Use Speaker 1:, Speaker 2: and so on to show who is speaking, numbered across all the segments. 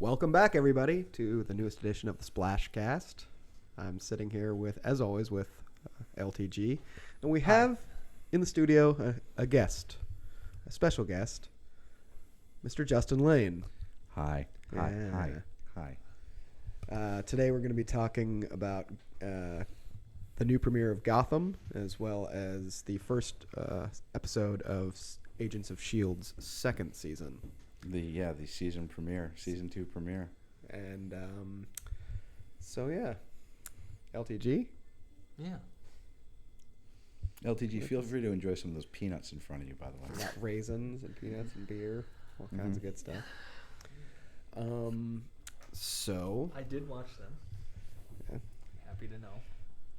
Speaker 1: Welcome back, everybody, to the newest edition of the Splashcast. I'm sitting here with, as always, with L.T.G. And we have in the studio a guest, a special guest, Mr. Justin Lane.
Speaker 2: Hi.
Speaker 1: Today we're going to be talking about the new premiere of Gotham, as well as the first episode of Agents of S.H.I.E.L.D's second season.
Speaker 2: The season premiere, season 2 premiere.
Speaker 1: And LTG?
Speaker 3: Yeah.
Speaker 2: LTG, feel free to enjoy some of those peanuts in front of you, by the way.
Speaker 1: We got raisins and peanuts and beer, all kinds of good stuff. So
Speaker 3: I did watch them.
Speaker 1: Yeah.
Speaker 3: Happy to know.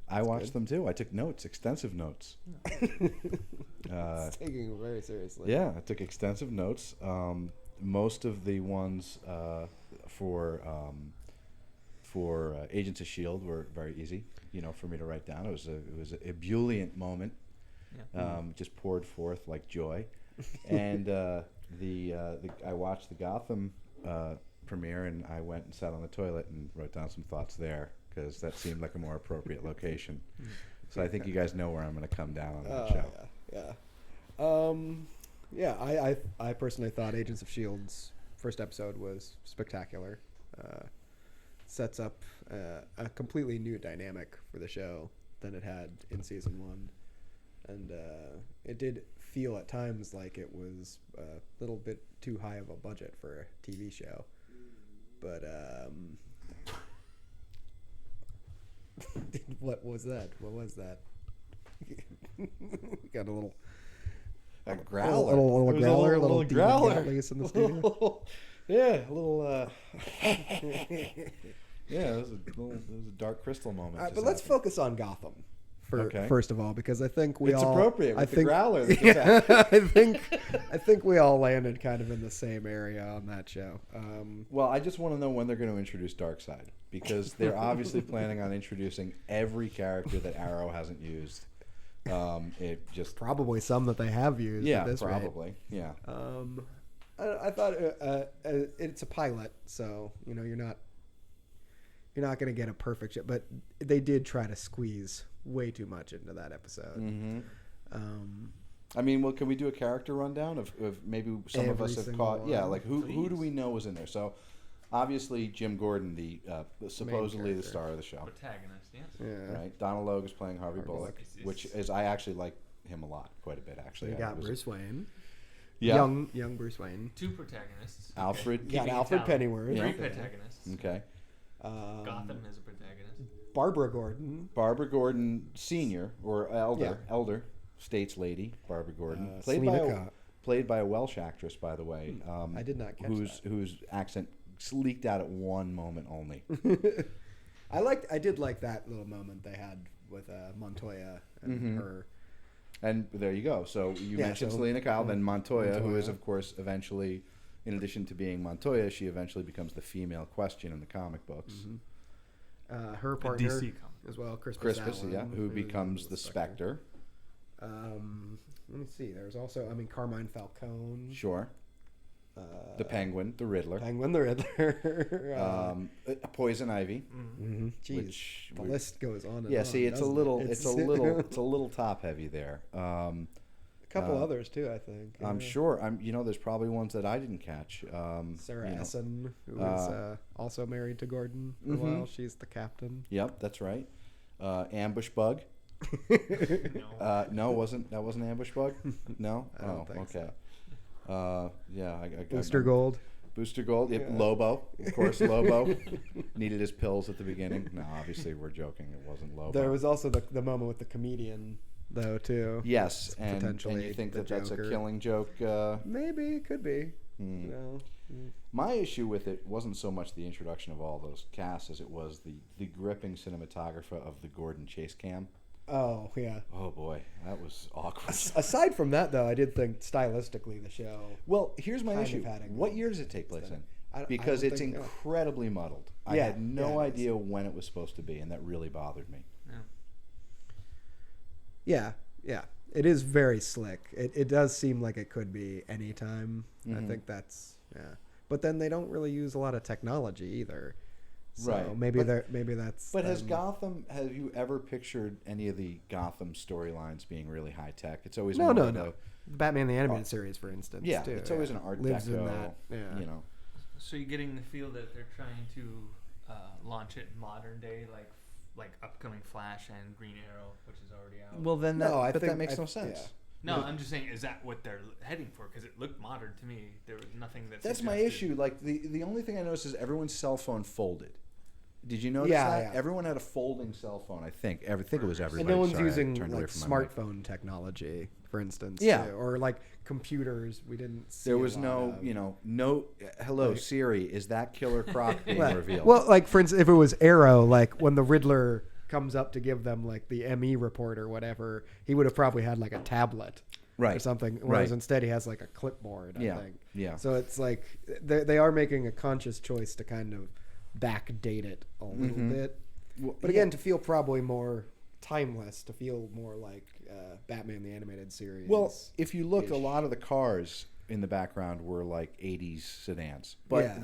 Speaker 2: I watched them too. I took notes, extensive notes.
Speaker 1: It's taking it very seriously.
Speaker 2: Yeah, I took extensive notes. Most of the ones for Agents of S.H.I.E.L.D. were very easy, for me to write down. It was a ebullient moment.
Speaker 3: Yeah.
Speaker 2: Just poured forth like joy. And I watched the Gotham premiere, and I went and sat on the toilet and wrote down some thoughts there because that seemed like a more appropriate location. So I think you guys know where I'm going to come down on that show.
Speaker 1: Yeah. I personally thought Agents of S.H.I.E.L.D's first episode was spectacular. Sets up a completely new dynamic for the show than it had in season 1. And it did feel at times like it was a little bit too high of a budget for a TV show. But what was that? Got a little...
Speaker 2: A growler.
Speaker 1: A little growler. A little
Speaker 2: growler.
Speaker 1: In the studio.
Speaker 2: Yeah, a little... yeah, it was a dark crystal moment.
Speaker 1: But let's focus on Gotham first of all, because I think
Speaker 2: it's appropriate with the growler.
Speaker 1: I think we all landed kind of in the same area on that show.
Speaker 2: Well, I just want to know when they're going to introduce Darkseid, because they're obviously planning on introducing every character that Arrow hasn't used. It just
Speaker 1: probably some that they have used.
Speaker 2: Yeah,
Speaker 1: at this
Speaker 2: probably.
Speaker 1: Rate.
Speaker 2: Yeah.
Speaker 1: I thought it's a pilot, so you're not going to get a perfect shot, but they did try to squeeze way too much into that episode.
Speaker 2: Mm-hmm. I mean, well, can we do a character rundown of maybe some of us have caught? Yeah, like who do we know was in there? So, obviously Jim Gordon, the supposedly the star of the show,
Speaker 3: protagonist, yes.
Speaker 1: Yeah.
Speaker 2: Right. Donald Logue is playing Harvey Bullock, which is I actually like him a lot, quite a bit actually.
Speaker 1: You got Bruce Wayne.
Speaker 2: Yeah.
Speaker 1: Young Bruce Wayne.
Speaker 3: 2 protagonists.
Speaker 2: Alfred.
Speaker 1: Got Alfred Pennyworth.
Speaker 3: 3 protagonists.
Speaker 2: Okay.
Speaker 3: Gotham is a protagonist.
Speaker 1: Barbara Gordon
Speaker 2: Senior or elder, States lady Barbara Gordon,
Speaker 1: Selena
Speaker 2: played by a Welsh actress, by the way.
Speaker 1: I did not catch
Speaker 2: whose accent leaked out at one moment only.
Speaker 1: I did like that little moment they had with Montoya and her.
Speaker 2: And there you go. So you mentioned Selena Kyle, then Montoya, who is, of course, eventually, in addition to being Montoya, she eventually becomes the female Question in the comic books.
Speaker 1: Mm-hmm. Her partner
Speaker 3: DC
Speaker 1: as well,
Speaker 2: Crispus, who becomes the Spectre.
Speaker 1: Let me see. There's also, Carmine Falcone.
Speaker 2: Sure. The Penguin, the Riddler. Poison Ivy.
Speaker 1: Mm-hmm. Jeez, the list goes on and on.
Speaker 2: Yeah, see, it's a little top heavy there. A
Speaker 1: couple others too, I think.
Speaker 2: I'm sure. There's probably ones that I didn't catch.
Speaker 1: Sarah Essen, who is also married to Gordon for a while. She's the captain.
Speaker 2: Yep, that's right. Ambush Bug. No, wasn't Ambush Bug? No.
Speaker 1: I don't think
Speaker 2: okay.
Speaker 1: So.
Speaker 2: I
Speaker 1: Booster Gold.
Speaker 2: Yep.
Speaker 1: Yeah.
Speaker 2: Lobo, of course. Lobo needed his pills at the beginning. No, obviously we're joking. It wasn't Lobo.
Speaker 1: There was also the moment with the comedian, though, too.
Speaker 2: Yes, and
Speaker 1: potentially
Speaker 2: you think that's a
Speaker 1: Joker.
Speaker 2: killing joke?
Speaker 1: Maybe it could be.
Speaker 2: My issue with it wasn't so much the introduction of all those casts as it was the gripping cinematography of the Gordon chase cam.
Speaker 1: Oh, yeah.
Speaker 2: Oh, boy. That was awkward.
Speaker 1: Aside from that, though, I did think stylistically the show...
Speaker 2: Well, here's my issue. What year does it take place in? Because it's incredibly muddled. I had no idea when it was supposed to be, and that really bothered me.
Speaker 1: Yeah. It is very slick. It does seem like it could be any time. I think that's... Yeah. but then they don't really use a lot of technology either. So
Speaker 2: Right.
Speaker 1: maybe that's.
Speaker 2: But have you ever pictured any of the Gotham storylines being really high tech? It's always
Speaker 1: No,
Speaker 2: more
Speaker 1: no,
Speaker 2: of
Speaker 1: no.
Speaker 2: a-
Speaker 1: Batman the Animated Series, for instance.
Speaker 2: yeah,
Speaker 1: too,
Speaker 2: it's always an Art
Speaker 1: lives
Speaker 2: Deco,
Speaker 1: in that. Yeah.
Speaker 2: you know.
Speaker 3: So you're getting the feel that they're trying to launch it modern day, like upcoming Flash and Green Arrow, which is already out.
Speaker 2: Well, then that makes no sense.
Speaker 1: yeah.
Speaker 3: No, I'm just saying, is that what they're heading for? Because it looked modern to me. There was nothing that.
Speaker 2: That's my
Speaker 3: suggested-
Speaker 2: issue. Like the only thing I noticed is everyone's cell phone folded. Did you notice
Speaker 1: Yeah,
Speaker 2: that?
Speaker 1: yeah.
Speaker 2: Everyone had a folding cell phone. I think it was everybody.
Speaker 1: And no one's
Speaker 2: Sorry, I
Speaker 1: using
Speaker 2: turned away
Speaker 1: like
Speaker 2: from my mic.
Speaker 1: smartphone technology, for instance.
Speaker 2: Yeah.
Speaker 1: too, or like computers. We didn't. See
Speaker 2: There
Speaker 1: a
Speaker 2: was
Speaker 1: lot
Speaker 2: no,
Speaker 1: of.
Speaker 2: hello
Speaker 1: Like-
Speaker 2: Siri, is that Killer Croc being revealed?
Speaker 1: Well, like for instance, if it was Arrow, like when the Riddler comes up to give them like the ME report or whatever, he would have probably had like a tablet or
Speaker 2: right.
Speaker 1: something. Whereas
Speaker 2: Right.
Speaker 1: instead he has like a clipboard. I
Speaker 2: Yeah.
Speaker 1: think.
Speaker 2: Yeah.
Speaker 1: So it's like they are making a conscious choice to kind of backdate it a little bit,
Speaker 2: Well,
Speaker 1: but again, to feel probably more timeless, to feel more like Batman the Animated Series.
Speaker 2: well, if you look, a
Speaker 1: ish.
Speaker 2: lot of the cars in the background were like 80s sedans. But
Speaker 1: Yeah.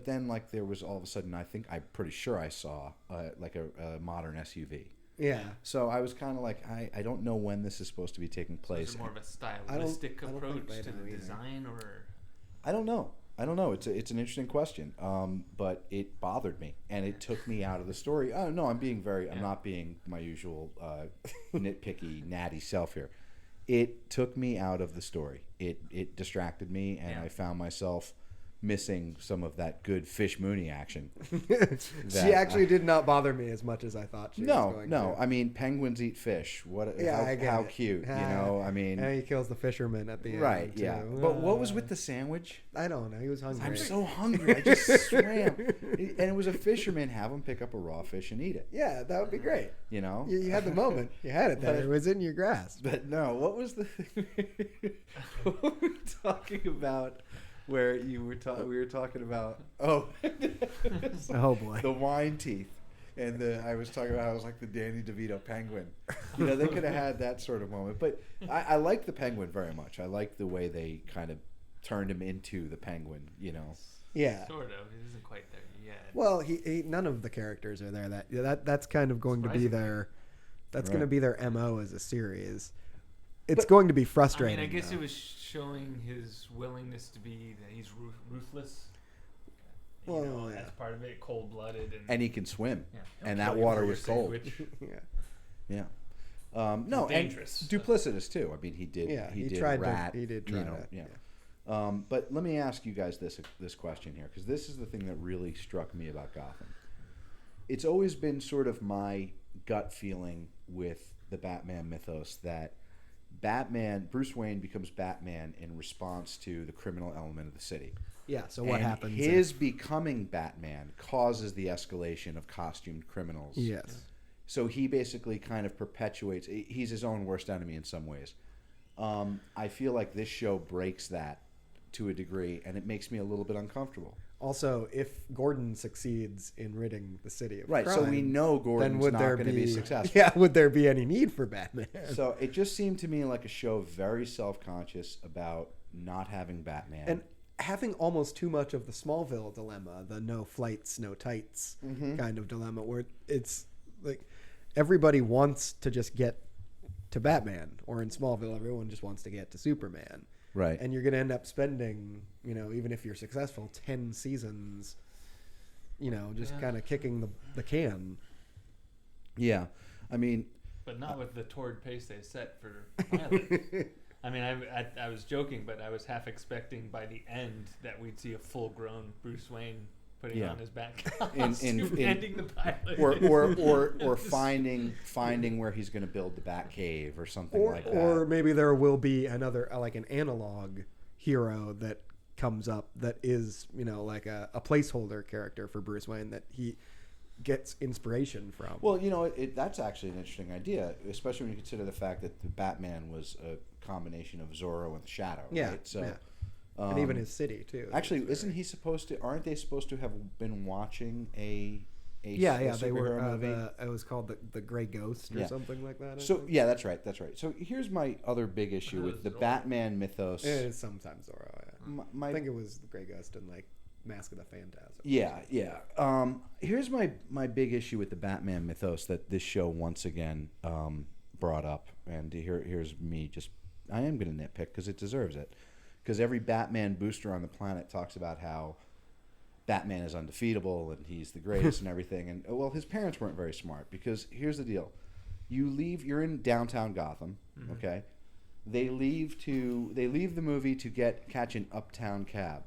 Speaker 2: then like there was all of a sudden, I'm pretty sure I saw like a modern SUV.
Speaker 1: Yeah.
Speaker 2: So I was kind of like, I don't know when this is supposed to be taking
Speaker 3: So
Speaker 2: place.
Speaker 3: is it more of a
Speaker 1: I
Speaker 3: stylistic
Speaker 1: don't think
Speaker 3: approach
Speaker 1: they
Speaker 3: to
Speaker 1: know
Speaker 3: the
Speaker 1: either.
Speaker 3: design, or?
Speaker 2: I don't know. It's an interesting question. But it bothered me, and it took me out of the story. Oh no, I'm not being my usual nitpicky, natty self here. It took me out of the story. It distracted me, and I found myself missing some of that good Fish Mooney action.
Speaker 1: She actually did not bother me as much as I thought she was going to.
Speaker 2: No. I mean, penguins eat fish. What?
Speaker 1: Yeah, I get
Speaker 2: how
Speaker 1: it.
Speaker 2: cute. You know. I mean,
Speaker 1: and he kills the fisherman at the end.
Speaker 2: right?
Speaker 1: too.
Speaker 2: Yeah. But what was with the sandwich?
Speaker 1: I don't know. He was hungry.
Speaker 2: I'm so hungry. I just swam, and it was a fisherman. Have him pick up a raw fish and eat it.
Speaker 1: Yeah, that would be great.
Speaker 2: You know.
Speaker 1: You had the moment. You had it there.
Speaker 2: But-
Speaker 1: It was in your grasp.
Speaker 2: But no, what was the? What were we talking about? Where we were talking about
Speaker 1: Oh boy.
Speaker 2: the wine teeth, and I was talking about how I was like the Danny DeVito penguin. You know, they could have had that sort of moment. But I like the penguin very much. I like the way they kind of turned him into the penguin. You know.
Speaker 1: Yeah.
Speaker 3: Sort of. It isn't quite there yet.
Speaker 1: Well, he none of the characters are there. That's kind of going to be their. That's going to be their MO as a series. It's going to be frustrating.
Speaker 3: I guess
Speaker 1: though.
Speaker 3: it was showing his willingness to be that he's ruthless.
Speaker 1: Well,
Speaker 3: That's
Speaker 1: yeah.
Speaker 3: part of it. Cold-blooded
Speaker 2: And he can swim,
Speaker 3: yeah.
Speaker 2: and
Speaker 3: He'll
Speaker 2: that
Speaker 3: kill you
Speaker 2: water
Speaker 3: for
Speaker 2: was
Speaker 3: your
Speaker 2: cold.
Speaker 3: sandwich.
Speaker 1: Yeah.
Speaker 2: Yeah. No,
Speaker 3: dangerous.
Speaker 2: and duplicitous too. I mean, he did.
Speaker 1: Yeah,
Speaker 2: he did
Speaker 1: tried
Speaker 2: rat.
Speaker 1: he did try
Speaker 2: you know,
Speaker 1: to.
Speaker 2: Yeah. But let me ask you guys this question here, because this is the thing that really struck me about Gotham. It's always been sort of my gut feeling with the Batman mythos that Bruce Wayne becomes Batman in response to the criminal element of the city.
Speaker 1: Yeah. So what
Speaker 2: And
Speaker 1: happens?
Speaker 2: His becoming Batman causes the escalation of costumed criminals.
Speaker 1: Yes.
Speaker 2: So he basically kind of perpetuates. He's his own worst enemy in some ways. I feel like this show breaks that to a degree, and it makes me a little bit uncomfortable.
Speaker 1: Also, if Gordon succeeds in ridding the city of
Speaker 2: Right.
Speaker 1: crime,
Speaker 2: So we know
Speaker 1: then
Speaker 2: Gordon's
Speaker 1: would
Speaker 2: not
Speaker 1: there
Speaker 2: going to be successful.
Speaker 1: Yeah. Would there be any need for Batman?
Speaker 2: So it just seemed to me like a show very self-conscious about not having Batman.
Speaker 1: And having almost too much of the Smallville dilemma, the no flights, no tights kind of dilemma, where it's like everybody wants to just get to Batman, or in Smallville, everyone just wants to get to Superman.
Speaker 2: right.
Speaker 1: And you're going to end up spending, even if you're successful, 10 seasons, just kind of kicking the can.
Speaker 2: Yeah. I mean,
Speaker 3: But not with the torrid pace they set for pilot. I mean, I was joking, but I was half expecting by the end that we'd see a full-grown Bruce Wayne putting
Speaker 2: Yeah.
Speaker 3: on his back
Speaker 2: In-
Speaker 3: ending the pilot.
Speaker 2: or finding where he's going to build the Batcave or something like that.
Speaker 1: Or maybe there will be another, like an analog hero that comes up that is, like a placeholder character for Bruce Wayne that he gets inspiration from.
Speaker 2: Well, that's actually an interesting idea, especially when you consider the fact that the Batman was a combination of Zorro and Shadow.
Speaker 1: Yeah,
Speaker 2: Right? So,
Speaker 1: yeah. And even his city too.
Speaker 2: Actually, isn't he supposed to? Aren't they supposed to have been watching a
Speaker 1: Yeah, they
Speaker 2: superhero
Speaker 1: were.
Speaker 2: movie?
Speaker 1: It was called the Gray Ghost or
Speaker 2: Yeah.
Speaker 1: something like that. I
Speaker 2: So
Speaker 1: think.
Speaker 2: yeah, that's right. So here's my other big issue
Speaker 3: It
Speaker 2: with
Speaker 3: was
Speaker 2: the
Speaker 3: Zorro.
Speaker 2: Batman mythos.
Speaker 1: It is sometimes Zorro. Yeah. I think it was the Grey Ghost and like Mask of the Phantasm.
Speaker 2: Yeah. Here's my big issue with the Batman mythos that this show once again brought up, and here's me just I am going to nitpick because it deserves it, because every Batman booster on the planet talks about how Batman is undefeatable and he's the greatest and everything, and well, his parents weren't very smart, because here's the deal: you're in downtown Gotham, okay? They leave the movie to catch an uptown cab.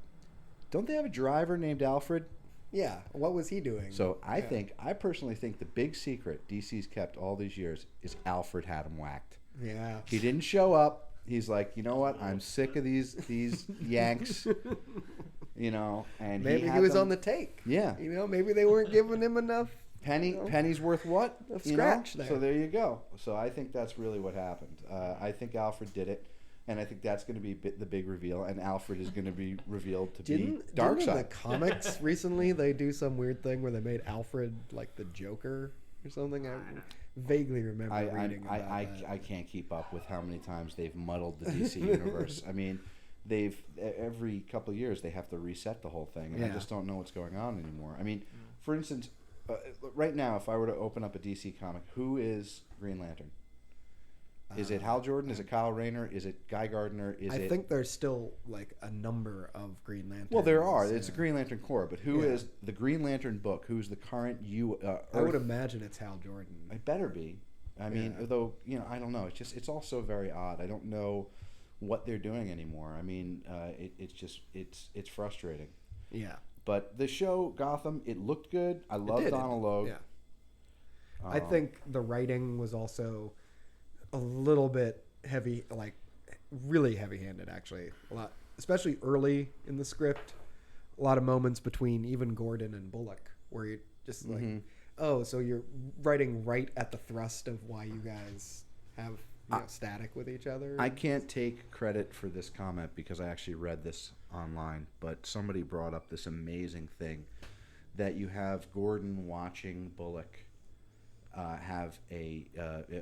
Speaker 2: Don't they have a driver named Alfred?
Speaker 1: Yeah. What was he doing?
Speaker 2: So I personally think the big secret DC's kept all these years is Alfred had him whacked.
Speaker 1: Yeah.
Speaker 2: He didn't show up. He's like, you know what? I'm sick of these Yanks. You know, and
Speaker 1: maybe he was on the take.
Speaker 2: Yeah.
Speaker 1: You know, maybe they weren't giving him enough.
Speaker 2: Penny's worth what?
Speaker 1: Scratch there.
Speaker 2: So there you go. So I think that's really what happened. I think Alfred did it, and I think that's going to be the big reveal. And Alfred is going to be revealed to be Darkseid.
Speaker 1: Didn't in the comics recently they do some weird thing where they made Alfred like the Joker or something? I vaguely remember reading about that.
Speaker 2: I can't keep up with how many times they've muddled the DC universe. I mean, every couple of years they have to reset the whole thing, and I just don't know what's going on anymore. I mean, for instance. Right now, if I were to open up a DC comic, who is Green Lantern? Is it Hal Jordan? Is it Kyle Rayner? Is it Guy Gardner? I think
Speaker 1: there's still like a number of Green Lanterns.
Speaker 2: Well, there are. It's a Green Lantern Corps, but who is the Green Lantern book? Who's the current
Speaker 1: I would imagine it's Hal Jordan.
Speaker 2: It better be. I mean, though, I don't know. It's all so very odd. I don't know what they're doing anymore. I mean, it's frustrating.
Speaker 1: Yeah.
Speaker 2: But the show, Gotham, it looked good. I love Donald Logue.
Speaker 1: Yeah. I think the writing was also a little bit heavy, like really heavy-handed, actually. A lot, especially early in the script. A lot of moments between even Gordon and Bullock where you just like, oh, so you're writing right at the thrust of why you guys have static with each other.
Speaker 2: I can't take credit for this comment because I actually read this online, but somebody brought up this amazing thing that you have Gordon watching Bullock have a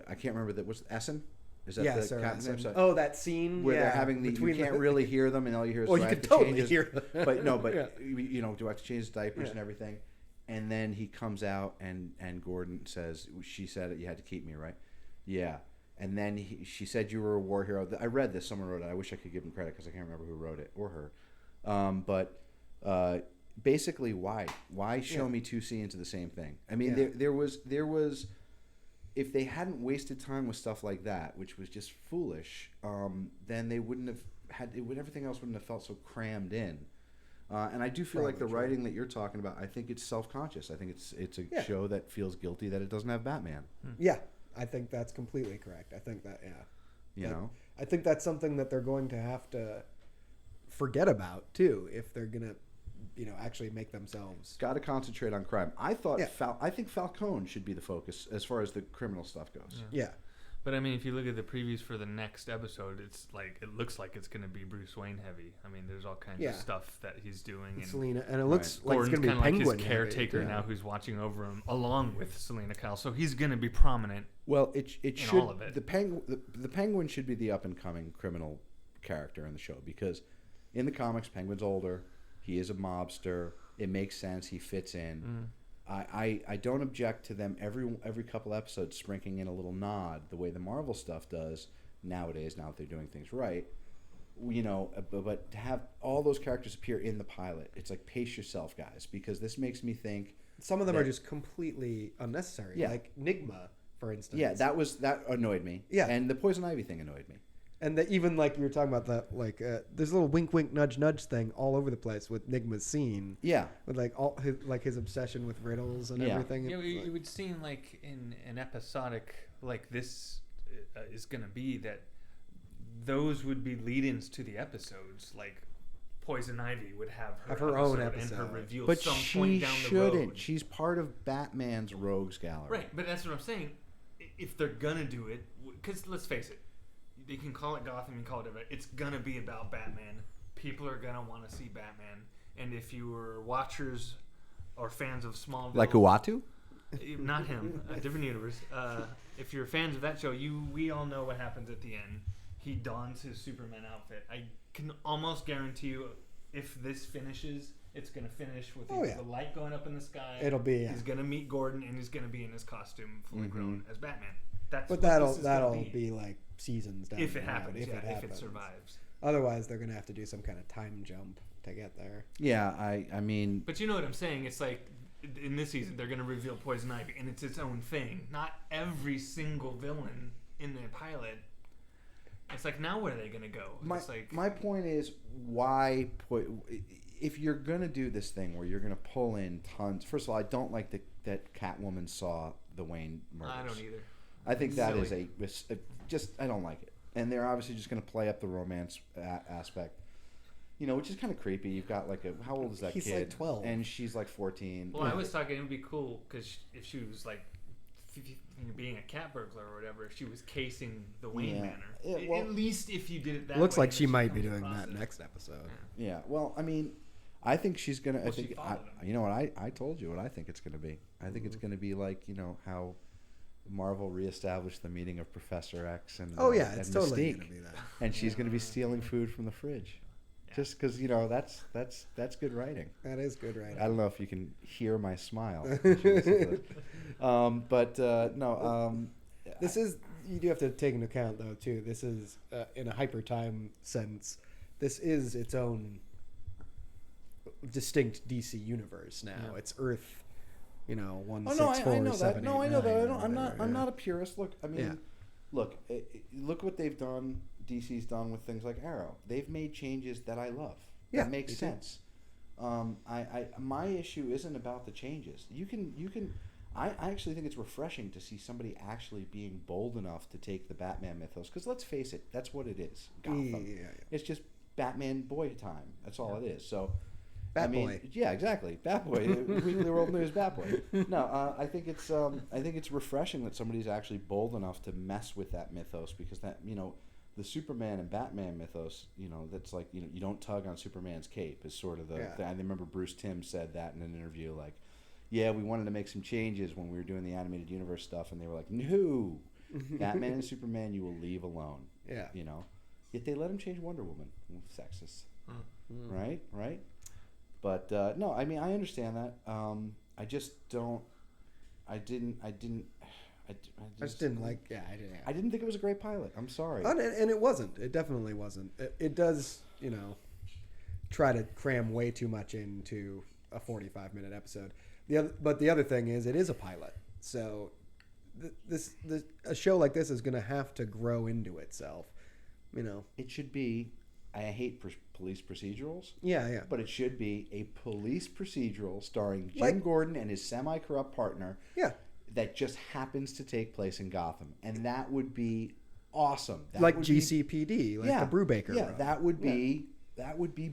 Speaker 2: I can't remember that was Essen. Is that the captain's name?
Speaker 1: Oh, that scene
Speaker 2: where they're having you can't really hear them, and all you hear is
Speaker 1: you can totally hear them.
Speaker 2: But do I have to change his diapers and everything? And then he comes out and Gordon says, "She said it. You had to keep me, right?" Yeah. And then she said you were a war hero. I read this. Someone wrote it. I wish I could give him credit because I can't remember who wrote it or her. But basically, why show me two scenes of the same thing? I mean, there was if they hadn't wasted time with stuff like that, which was just foolish, then they wouldn't have had everything else wouldn't have felt so crammed in. And I do feel like the writing that you're talking about, I think it's self-conscious. I think it's a show that feels guilty that it doesn't have Batman.
Speaker 1: Yeah. I think that's completely correct. I think that, I think that's something that they're going to have to forget about, too, if they're going to, actually make themselves.
Speaker 2: Got to concentrate on crime. I think Falcone should be the focus as far as the criminal stuff goes.
Speaker 1: Yeah.
Speaker 3: But I mean, if you look at the previews for the next episode, it looks like it's going to be Bruce Wayne heavy. I mean, there's all kinds of stuff that he's doing, and
Speaker 1: Selena, and it looks like
Speaker 3: Gordon's
Speaker 1: it's going to be
Speaker 3: kind of
Speaker 1: Penguin
Speaker 3: like his caretaker now, who's watching over him along with Selena Kyle. So he's going to be prominent.
Speaker 2: Well, it should.
Speaker 3: All of it.
Speaker 2: The Penguin should be the up and coming criminal character in the show because in the comics, Penguin's older. He is a mobster. It makes sense. He fits in. I don't object to them every couple episodes sprinkling in a little nod the way the Marvel stuff does nowadays. Now that they're doing things right, but to have all those characters appear in the pilot, it's like pace yourself, guys, because this makes me think
Speaker 1: some of them are just completely unnecessary.
Speaker 2: Yeah.
Speaker 1: Like Nigma, for instance.
Speaker 2: Yeah, that annoyed me.
Speaker 1: Yeah,
Speaker 2: and the Poison Ivy thing annoyed me.
Speaker 1: And even like you were talking about that, like there's a little wink, wink, nudge, nudge thing all over the place with Nigma's scene.
Speaker 2: Yeah,
Speaker 1: with like his obsession with riddles and everything.
Speaker 3: Yeah, it would seem like in an episodic like this is going to be that those would be lead-ins to the episodes. Like Poison Ivy would have her
Speaker 1: own episode
Speaker 3: and her reveal
Speaker 2: but
Speaker 3: some
Speaker 2: she
Speaker 3: point down the road.
Speaker 2: She's part of Batman's rogues gallery.
Speaker 3: Right, but that's what I'm saying. If they're gonna do it, because let's face it. You can call it Gotham, you can call it whatever. It's going to be about Batman. People are going to want to see Batman. And if you were watchers or fans of Smallville...
Speaker 2: Like Uatu?
Speaker 3: Not him. A different universe. If you're fans of that show, we all know what happens at the end. He dons his Superman outfit. can almost guarantee you, if this finishes, it's gonna finish with the light going up in the sky.
Speaker 1: It'll be.
Speaker 3: He's gonna meet Gordon, and he's gonna be in his costume, fully grown as Batman.
Speaker 1: But that'll be like seasons down
Speaker 3: if
Speaker 1: the
Speaker 3: it
Speaker 1: road,
Speaker 3: happens.
Speaker 1: if
Speaker 3: it survives.
Speaker 1: Otherwise, they're gonna have to do some kind of time jump to get there.
Speaker 2: Yeah, I mean.
Speaker 3: But you know what I'm saying? It's like in this season they're gonna reveal Poison Ivy, and it's its own thing. Not every single villain in the pilot. It's like, now where are they gonna go?
Speaker 2: My point is, why put? If you're gonna do this thing where you're gonna pull in tons. First of all, I don't like that Catwoman saw the Wayne murders.
Speaker 3: I don't either.
Speaker 2: I think that is just I don't like it, and they're obviously just gonna play up the romance aspect. You know, which is kind of creepy. You've got like how old is that kid?
Speaker 1: He's like 12,
Speaker 2: and she's like 14.
Speaker 3: Well, I was talking. It would be cool because if she was like being a cat burglar or whatever, if she was casing the Wayne Manor.
Speaker 2: Yeah, well,
Speaker 3: at least if you did it that way.
Speaker 1: Looks like she might be doing that next episode.
Speaker 2: Yeah. Well, I mean, I think she's gonna.
Speaker 3: Well,
Speaker 2: you know what? I told you what I think it's gonna be. I think it's gonna be like, you know, how Marvel reestablished the meeting of Professor X and
Speaker 1: it's
Speaker 2: and
Speaker 1: totally
Speaker 2: Mystique.
Speaker 1: gonna be that.
Speaker 2: And she's gonna be stealing food from the fridge. Just because, you know, that's good writing.
Speaker 1: That is good writing.
Speaker 2: I don't know if you can hear my smile.
Speaker 1: This is, you do have to take into account though too. This is in a hyper time sense. This is its own distinct DC universe now.
Speaker 2: Yeah.
Speaker 1: It's Earth, you know, 1,
Speaker 2: Oh
Speaker 1: 6,
Speaker 2: no,
Speaker 1: 4,
Speaker 2: I know
Speaker 1: 7,
Speaker 2: that. No,
Speaker 1: 8,
Speaker 2: I know
Speaker 1: 9,
Speaker 2: that. I'm not a purist. Look, I mean,
Speaker 1: Yeah.
Speaker 2: look what they've done. DC's done with things like Arrow. They've made changes that I love.
Speaker 1: Yeah,
Speaker 2: That makes sense. My issue isn't about the changes. You can. I actually think it's refreshing to see somebody actually being bold enough to take the Batman mythos. Because let's face it, that's what it is. Gotham.
Speaker 1: Yeah.
Speaker 2: It's just Batman boy time. That's all it is. So.
Speaker 1: Batboy.
Speaker 2: Yeah, exactly. Batboy, Weekly World News Batboy. No, I think it's refreshing that somebody's actually bold enough to mess with that mythos, because that, you know, the Superman and Batman mythos, you know, that's like, you know, you don't tug on Superman's cape is sort of the. I remember Bruce Timm said that in an interview, like, yeah, we wanted to make some changes when we were doing the animated universe stuff, and they were like, no, Batman and Superman, you will leave alone.
Speaker 1: Yeah.
Speaker 2: You know, yet they let him change Wonder Woman. Sexist, right? But no, I mean, I understand that. I just don't. I just didn't like.
Speaker 1: Yeah,
Speaker 2: I didn't think it was a great pilot. I'm sorry.
Speaker 1: And it wasn't. It definitely wasn't. It does, you know, try to cram way too much into a 45-minute episode. But the other thing is, it is a pilot. So a show like this is going to have to grow into itself. You know,
Speaker 2: it should be. I hate police procedurals.
Speaker 1: Yeah.
Speaker 2: But it should be a police procedural starring Jim Gordon and his semi-corrupt partner.
Speaker 1: Yeah.
Speaker 2: That just happens to take place in Gotham, and that would be awesome. That
Speaker 1: like
Speaker 2: would
Speaker 1: GCPD, like the Brubaker.
Speaker 2: Yeah, that would be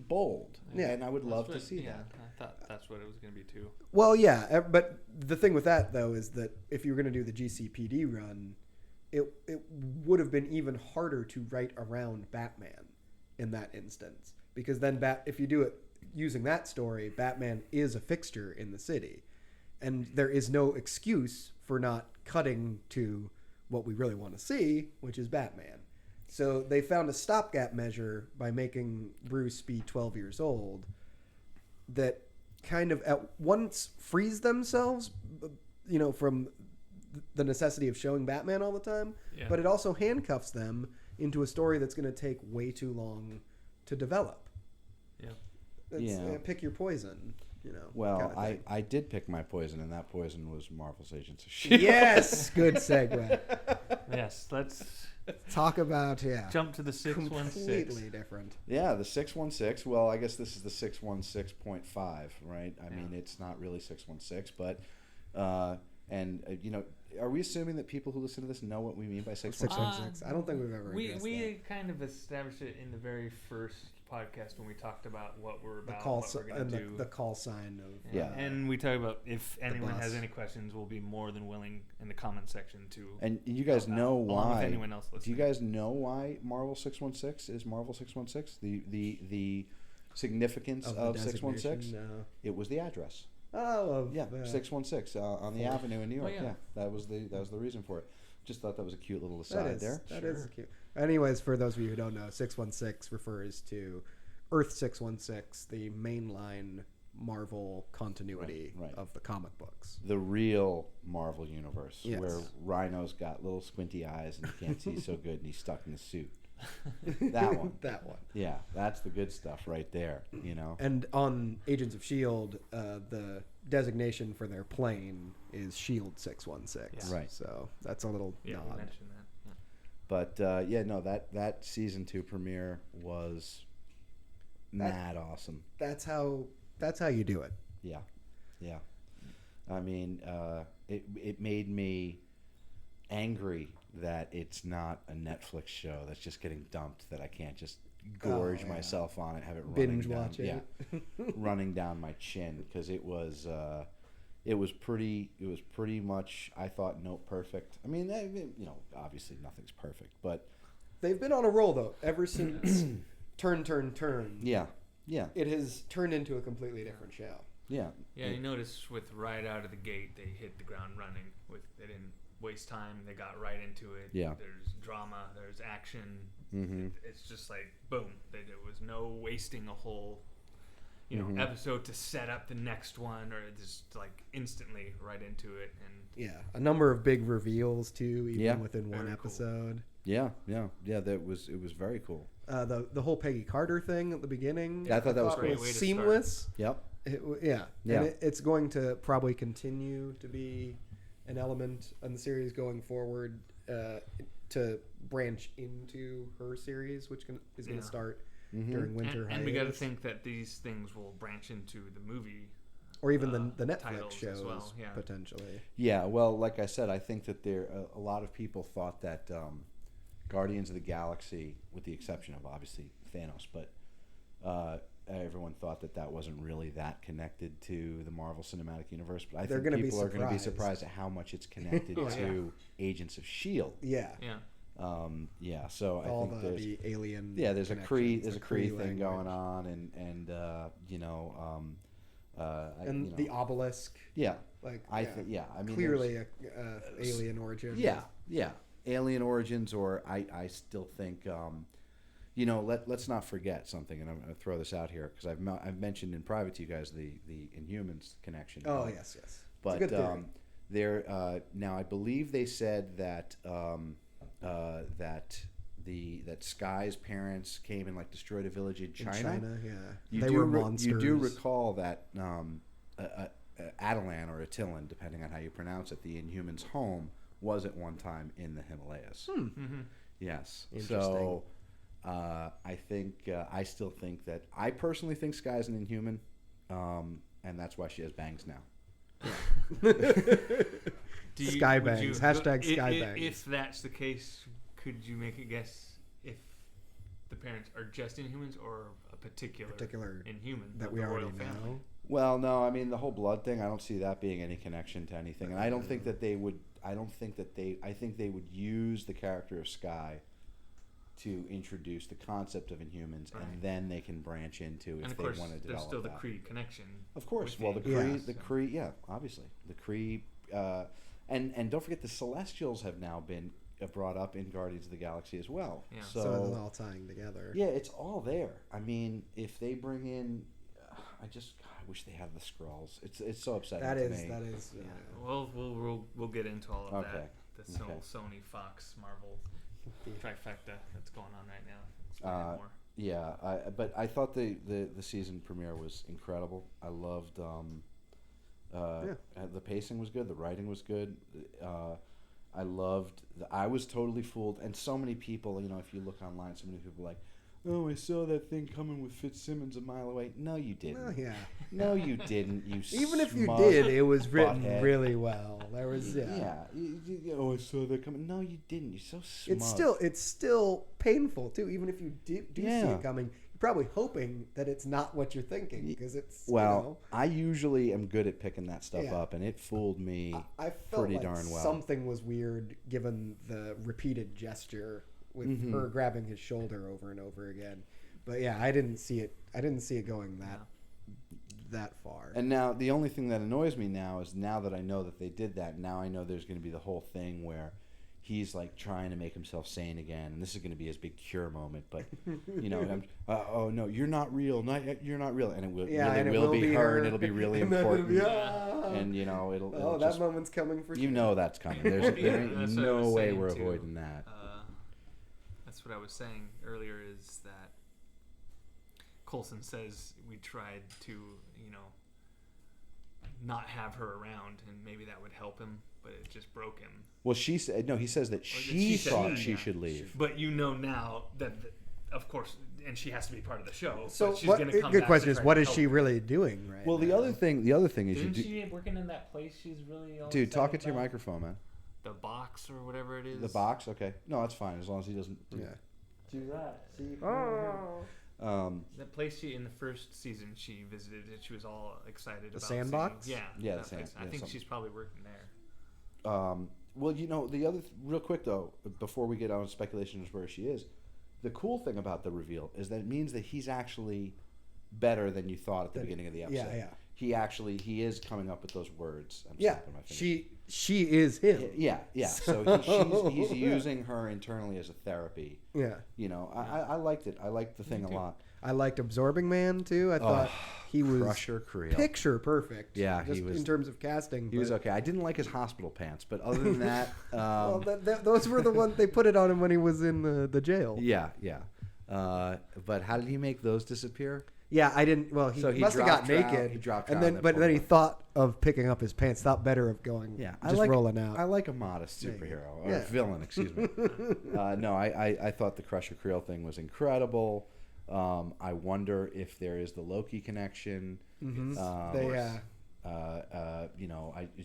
Speaker 2: bold.
Speaker 1: Yeah,
Speaker 2: and I would love to see that.
Speaker 3: I thought that's what it was going to be too.
Speaker 1: Well, yeah, but the thing with that though is that if you were going to do the GCPD run, it would have been even harder to write around Batman in that instance, because then if you do it using that story, Batman is a fixture in the city. And there is no excuse for not cutting to what we really want to see, which is Batman. So they found a stopgap measure by making Bruce be 12 years old that kind of at once frees themselves, you know, from the necessity of showing Batman all the time, but it also handcuffs them into a story that's going to take way too long to develop. Pick your poison. You know,
Speaker 2: well, I did pick my poison, and that poison was Marvel's Agents of S.H.I.E.L.D.
Speaker 1: Yes, good segue.
Speaker 3: Yes, let's
Speaker 1: talk about
Speaker 3: jump to the 616.
Speaker 1: Completely different.
Speaker 2: Yeah, the 616. Well, I guess this is the 616.5, right? I mean, it's not really 616, but you know, are we assuming that people who listen to this know what we mean by 616?
Speaker 1: I don't think we've ever addressed
Speaker 3: we
Speaker 1: that.
Speaker 3: kind of established it in the very first podcast when we talked about what we're about,
Speaker 1: what we're
Speaker 3: going to do.
Speaker 1: The call sign of
Speaker 3: and we talk about if anyone has any questions, we'll be more than willing in the comment section to.
Speaker 2: And you guys know why?
Speaker 3: With anyone else listening.
Speaker 2: Do you guys know why Marvel 616 is Marvel 616? The significance of 616?
Speaker 1: No.
Speaker 2: It was the address.
Speaker 1: 616
Speaker 2: on the Avenue in New York.
Speaker 3: Oh, yeah.
Speaker 2: That was the reason for it. Just thought that was a cute little aside there.
Speaker 1: That is cute. Anyways, for those of you who don't know, 616 refers to Earth 616, the mainline Marvel continuity
Speaker 2: Right.
Speaker 1: of the comic books.
Speaker 2: The real Marvel universe,
Speaker 1: Yes.
Speaker 2: where Rhino's got little squinty eyes and he can't see so good, and he's stuck in a suit. That one.
Speaker 1: That one.
Speaker 2: Yeah, that's the good stuff right there. You know.
Speaker 1: And on Agents of S.H.I.E.L.D., the designation for their plane is S.H.I.E.L.D. 616.
Speaker 2: Yeah. Right.
Speaker 1: So that's a little
Speaker 3: Yeah, we
Speaker 1: nod.
Speaker 3: mentioned that.
Speaker 2: But no, that season 2 premiere was mad awesome.
Speaker 1: That's how you do it.
Speaker 2: Yeah. I mean, it made me angry that it's not a Netflix show that's just getting dumped, that I can't just gorge myself on it, have it
Speaker 1: Binge
Speaker 2: running
Speaker 1: watch
Speaker 2: down,
Speaker 1: it.
Speaker 2: running down my chin, because it was pretty much, I thought, note perfect. I mean, obviously nothing's perfect, but
Speaker 1: They've been on a roll, though, ever since Turn.
Speaker 2: yeah.
Speaker 1: It has turned into a completely different show.
Speaker 3: Yeah, you notice with right out of the gate, they hit the ground running. They didn't waste time. They got right into it.
Speaker 2: Yeah.
Speaker 3: There's drama. There's action.
Speaker 2: Mm-hmm.
Speaker 3: It's just like boom. There was no wasting a whole, episode to set up the next one, or just like instantly right into it. And
Speaker 1: Yeah, a number of big reveals too, even within one
Speaker 3: Very
Speaker 1: episode.
Speaker 2: Yeah. It was very cool.
Speaker 1: The whole Peggy Carter thing at the beginning.
Speaker 2: Yeah, I thought that was
Speaker 3: great
Speaker 2: cool.
Speaker 3: way to
Speaker 1: Seamless.
Speaker 2: Yep.
Speaker 1: Yeah. And it's going to probably continue to be an element in the series going forward, to branch into her series, which is going to start during winter
Speaker 3: and we got to
Speaker 1: hiatus.
Speaker 3: think that these things will branch into the movie,
Speaker 1: or even the Netflix
Speaker 3: titles
Speaker 1: shows
Speaker 3: as well, yeah.
Speaker 1: potentially.
Speaker 2: Yeah, well, like I said, I think that a lot of people thought that Guardians of the Galaxy, with the exception of obviously Thanos, but everyone thought that wasn't really that connected to the Marvel Cinematic Universe. But I think people are going to be surprised at how much it's connected to Agents of S.H.I.E.L.D.
Speaker 1: Yeah.
Speaker 2: So
Speaker 1: All
Speaker 2: I think
Speaker 1: the alien.
Speaker 2: there's a Kree thing
Speaker 1: language
Speaker 2: going on, and
Speaker 1: the obelisk.
Speaker 2: Yeah.
Speaker 1: I mean, clearly a alien origin.
Speaker 2: Yeah. Alien origins, or I still think, let's not forget something, and I'm going to throw this out here because I've mentioned in private to you guys the Inhumans connection.
Speaker 1: Oh yes.
Speaker 2: But now I believe they said that that Sky's parents came and destroyed a village in China.
Speaker 1: Yeah. They were monsters.
Speaker 2: You do recall that Atalan or Attilan, depending on how you pronounce it, the Inhumans' home was at one time in the Himalayas. Yes. So I think I still think that I personally think Sky's an Inhuman, and that's why she has bangs now.
Speaker 1: Sky bangs. Hashtag sky bangs.
Speaker 3: If that's the case, could you make a guess if the parents are just Inhumans or a particular Inhuman
Speaker 1: that we already know?
Speaker 2: Well, no. I mean, the whole blood thing, I don't see that being any connection to anything, and I don't think that they would. I think they would use the character of Sky to introduce the concept of Inhumans, and then they can branch into if they want to develop
Speaker 3: there's still
Speaker 2: that.
Speaker 3: the Kree connection.
Speaker 2: Of course. Well, the Kree, obviously. The Kree, and don't forget the Celestials have now been brought up in Guardians of the Galaxy as well.
Speaker 3: Yeah.
Speaker 1: So it's all tying together.
Speaker 2: Yeah, it's all there. I mean, if they bring in, I wish they had the Skrulls. It's so upsetting to me.
Speaker 1: That is.
Speaker 3: Yeah. We'll get into all of that. The Sony, Fox, Marvel trifecta that's going on right now. More.
Speaker 2: Yeah, but I thought the season premiere was incredible. I loved the pacing was good, the writing was good. I loved. I was totally fooled, and so many people. If you look online, so many people are like, "Oh, I saw that thing coming with Fitzsimmons a mile away." No, you didn't.
Speaker 1: Well, yeah.
Speaker 2: No, you didn't. You
Speaker 1: even if you
Speaker 2: smug
Speaker 1: did, it was written
Speaker 2: butthead.
Speaker 1: really well. There was
Speaker 2: Oh, I saw that coming. No, you didn't. You're so smug.
Speaker 1: It's still painful too. Even if you do see it coming, you're probably hoping that it's not what you're thinking because it's.
Speaker 2: Well, I usually am good at picking that stuff up, and it fooled me
Speaker 1: I felt
Speaker 2: pretty
Speaker 1: like
Speaker 2: darn well.
Speaker 1: Something was weird given the repeated gesture with her grabbing his shoulder over and over again. But yeah, I didn't see it going that far.
Speaker 2: And now the only thing that annoys me now is now that I know that they did that, now I know there's going to be the whole thing where he's like trying to make himself sane again, and this is going to be his big cure moment. But oh no, you're not real. You're not real, and it will be her, and it'll be really important. And it'll
Speaker 1: that moment's coming for sure.
Speaker 2: That's coming. There ain't no way we're avoiding that.
Speaker 3: That's what I was saying earlier. Is that Coulson says we tried to not have her around, and maybe that would help him, but it just broke him.
Speaker 2: Well, he says that she thought she should leave.
Speaker 3: But now that, of course, and she has to be part of the show.
Speaker 1: So
Speaker 3: she's gonna come
Speaker 1: good
Speaker 3: back
Speaker 1: question is, what is she
Speaker 3: her.
Speaker 1: really doing right
Speaker 2: Well,
Speaker 1: now?
Speaker 2: the other thing is
Speaker 4: Isn't she working in that place she's really all
Speaker 2: dude, talk into your
Speaker 4: about?
Speaker 2: microphone, man.
Speaker 3: The box or whatever it is.
Speaker 2: The box? Okay. No, that's fine, as long as he doesn't
Speaker 1: Yeah.
Speaker 4: Do that. See?
Speaker 3: That place she in the first season she visited, she was all excited about.
Speaker 1: Sandbox?
Speaker 3: Seeing,
Speaker 2: Yeah,
Speaker 3: that
Speaker 2: the
Speaker 3: place. I think she's probably working there.
Speaker 2: Well, the other real quick though, before we get on speculation as where she is, the cool thing about the reveal is that it means that he's actually better than you thought at the beginning of the episode.
Speaker 1: Yeah.
Speaker 2: He is coming up with those words. I'm
Speaker 1: Yeah,
Speaker 2: stopping my finger.
Speaker 1: she is him.
Speaker 2: Yeah. So he's using her internally as a therapy.
Speaker 1: Yeah.
Speaker 2: I liked it. I liked the thing a lot.
Speaker 1: I liked Absorbing Man too. I thought he was
Speaker 2: Crusher Creel.
Speaker 1: picture perfect.
Speaker 2: Yeah,
Speaker 1: just
Speaker 2: he was
Speaker 1: in terms of casting.
Speaker 2: He was okay. I didn't like his hospital pants, but other than that,
Speaker 1: Well, those were the ones they put it on him when he was in the jail.
Speaker 2: yeah. But how did he make those disappear?
Speaker 1: Yeah, I didn't. Well, he must have got naked.
Speaker 2: He dropped
Speaker 1: and
Speaker 2: trout
Speaker 1: then,
Speaker 2: and
Speaker 1: but
Speaker 2: pulled
Speaker 1: then he
Speaker 2: it.
Speaker 1: thought of picking up his pants. Thought better of going.
Speaker 2: Yeah,
Speaker 1: just rolling out.
Speaker 2: I like a modest superhero or
Speaker 1: Yeah.
Speaker 2: villain. Excuse me. No, I thought the Crusher Creel thing was incredible. I wonder if there is the Loki connection.
Speaker 1: Mm-hmm.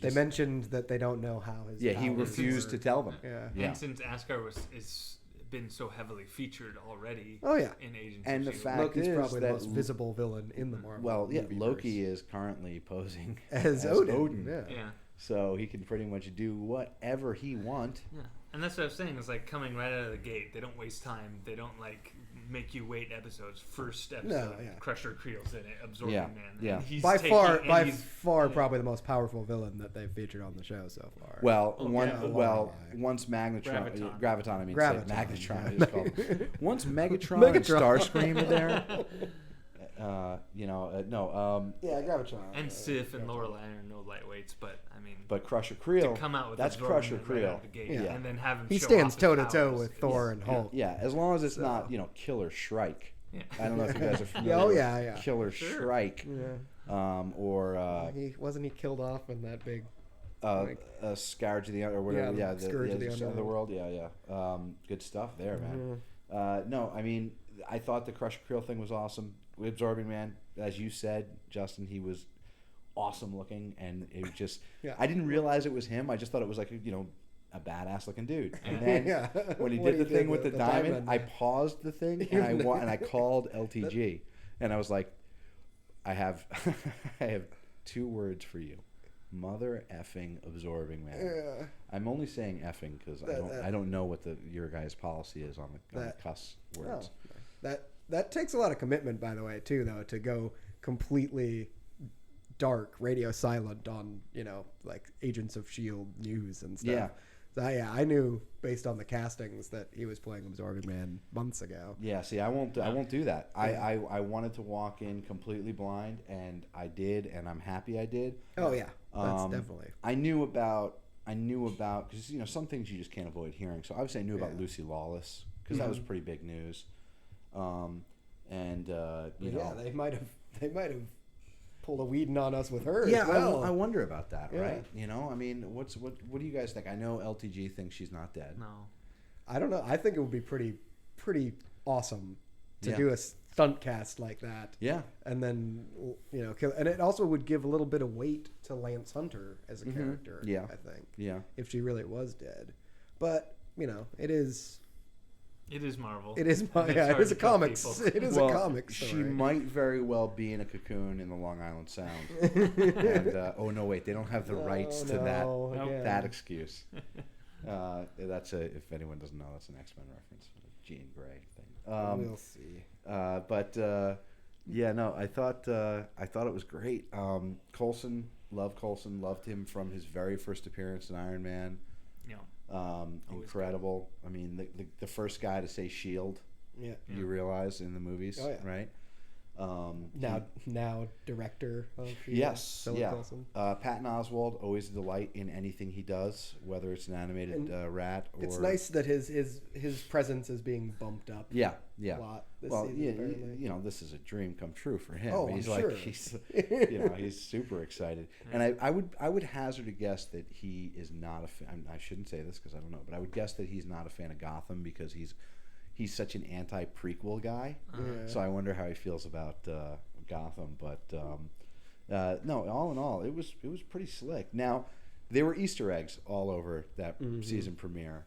Speaker 1: They mentioned that they don't know how his.
Speaker 2: Yeah, he
Speaker 1: powers
Speaker 2: refused to tell them.
Speaker 1: Yeah.
Speaker 3: And since Asgard is been so heavily featured already.
Speaker 1: Oh yeah.
Speaker 3: In Agents
Speaker 2: And
Speaker 3: of
Speaker 2: the
Speaker 3: S.H.I.E.L.D.
Speaker 2: fact
Speaker 1: Loki's
Speaker 2: is
Speaker 1: probably
Speaker 2: that
Speaker 1: the most visible villain in the Marvel.
Speaker 2: Well, yeah,
Speaker 1: movieverse.
Speaker 2: Loki is currently posing
Speaker 1: as Odin. Yeah.
Speaker 3: Yeah.
Speaker 2: So he can pretty much do whatever he wants.
Speaker 3: Yeah. And that's what I was saying. It's like coming right out of the gate. They don't waste time. They don't make you wait episodes. First episode, Crusher Creel's in it, Absorbing Man.
Speaker 2: Yeah.
Speaker 3: And he's
Speaker 1: By far,
Speaker 3: yeah.
Speaker 1: probably the most powerful villain that they've featured on the show so far.
Speaker 2: Well,
Speaker 3: yeah.
Speaker 2: once Magnetron,
Speaker 3: Graviton.
Speaker 2: I mean,
Speaker 1: Graviton.
Speaker 2: Magnetron is called. Once Megatron and Starscream are there,
Speaker 1: yeah, Graviton.
Speaker 3: And Sif and Lorelei are no lightweights, but I mean,
Speaker 2: but Crusher Creel,
Speaker 3: to come out with
Speaker 2: that's
Speaker 3: Absorbing
Speaker 2: Crusher
Speaker 3: Man
Speaker 2: Creel.
Speaker 3: right out the gate,
Speaker 1: Yeah.
Speaker 3: and then have him.
Speaker 1: He
Speaker 3: show
Speaker 1: stands
Speaker 3: off his
Speaker 1: toe to toe
Speaker 3: powers.
Speaker 1: with Thor and Hulk.
Speaker 2: Yeah, as long as it's not Killer Shrike.
Speaker 3: Yeah.
Speaker 2: I don't know if you guys are familiar.
Speaker 1: Oh
Speaker 2: with
Speaker 1: yeah.
Speaker 2: Killer Shrike.
Speaker 1: Yeah.
Speaker 2: Or
Speaker 1: He wasn't killed off in that big.
Speaker 2: Scourge of the or whatever.
Speaker 1: Yeah,
Speaker 2: The
Speaker 1: Scourge of the
Speaker 2: Underworld. Yeah. Good stuff there, man. No, I mean, I thought the Crusher Creel thing was awesome. Absorbing Man, as you said, Justin, he was awesome looking, and it was just. I didn't realize it was him. I just thought it was like a badass looking dude. And then when he did the thing with the diamond, I paused the thing and I called LTG, and I was like, I have two words for you. Mother effing Absorbing Man.
Speaker 1: Yeah.
Speaker 2: I'm only saying effing because I don't know what your guys' policy is on the cuss words.
Speaker 1: No. That takes a lot of commitment, by the way, too, though, to go completely dark, radio silent on like Agents of S.H.I.E.L.D. news and stuff.
Speaker 2: Yeah.
Speaker 1: So I knew based on the castings that he was playing Absorbing Man months ago.
Speaker 2: Yeah, see, I won't do that. I wanted to walk in completely blind, and I did, and I'm happy I did.
Speaker 1: Oh yeah, that's definitely.
Speaker 2: I knew about because some things you just can't avoid hearing. So obviously I knew about Lucy Lawless because that was pretty big news.
Speaker 1: They might have pulled a Whedon on us with her.
Speaker 2: Yeah,
Speaker 1: as well.
Speaker 2: I wonder about that,
Speaker 1: Yeah.
Speaker 2: right? I mean, what do you guys think? I know L.T.G. thinks she's not dead.
Speaker 3: No.
Speaker 1: I don't know. I think it would be pretty awesome to
Speaker 2: Yeah.
Speaker 1: do a stunt cast like that.
Speaker 2: Yeah.
Speaker 1: And then kill, and it also would give a little bit of weight to Lance Hunter as a character.
Speaker 2: Yeah.
Speaker 1: I think.
Speaker 2: Yeah.
Speaker 1: If she really was dead, but it is.
Speaker 3: It is Marvel.
Speaker 1: It is.
Speaker 3: And
Speaker 1: Yeah,
Speaker 3: it's
Speaker 1: it
Speaker 3: hard
Speaker 1: is
Speaker 3: to
Speaker 1: a
Speaker 3: kill
Speaker 1: comics.
Speaker 3: people.
Speaker 1: It is a comics.
Speaker 2: She might very well be in a cocoon in the Long Island Sound. And no, wait, they don't have the rights to that excuse. That's if anyone doesn't know, that's an X-Men reference, Jean Grey thing.
Speaker 1: We'll see.
Speaker 2: I thought it was great. Coulson, loved him from his very first appearance in Iron Man.
Speaker 3: Yeah.
Speaker 2: incredible. I mean, the first guy to say S.H.I.E.L.D.
Speaker 1: Yeah.
Speaker 2: You realize in the movies,
Speaker 1: Oh, yeah.
Speaker 2: right?
Speaker 1: Now director of S.H.I.E.L.D.
Speaker 2: Yes,
Speaker 1: Philip
Speaker 2: yeah.
Speaker 1: Coulson.
Speaker 2: Patton Oswalt, always a delight in anything he does, whether it's an animated rat or.
Speaker 1: It's nice that his presence is being bumped up.
Speaker 2: Yeah.
Speaker 1: A lot this
Speaker 2: Well,
Speaker 1: season,
Speaker 2: yeah,
Speaker 1: apparently.
Speaker 2: you know, this is a dream come true for him.
Speaker 1: Oh,
Speaker 2: he's
Speaker 1: I'm sure.
Speaker 2: he's he's super excited, and I would hazard a guess that he is not a fan. I shouldn't say this because I don't know, but I would guess that he's not a fan of Gotham because he's such an anti-prequel guy.
Speaker 1: Yeah.
Speaker 2: So I wonder how he feels about Gotham. But no, all in all, it was pretty slick. Now, there were Easter eggs all over that season premiere.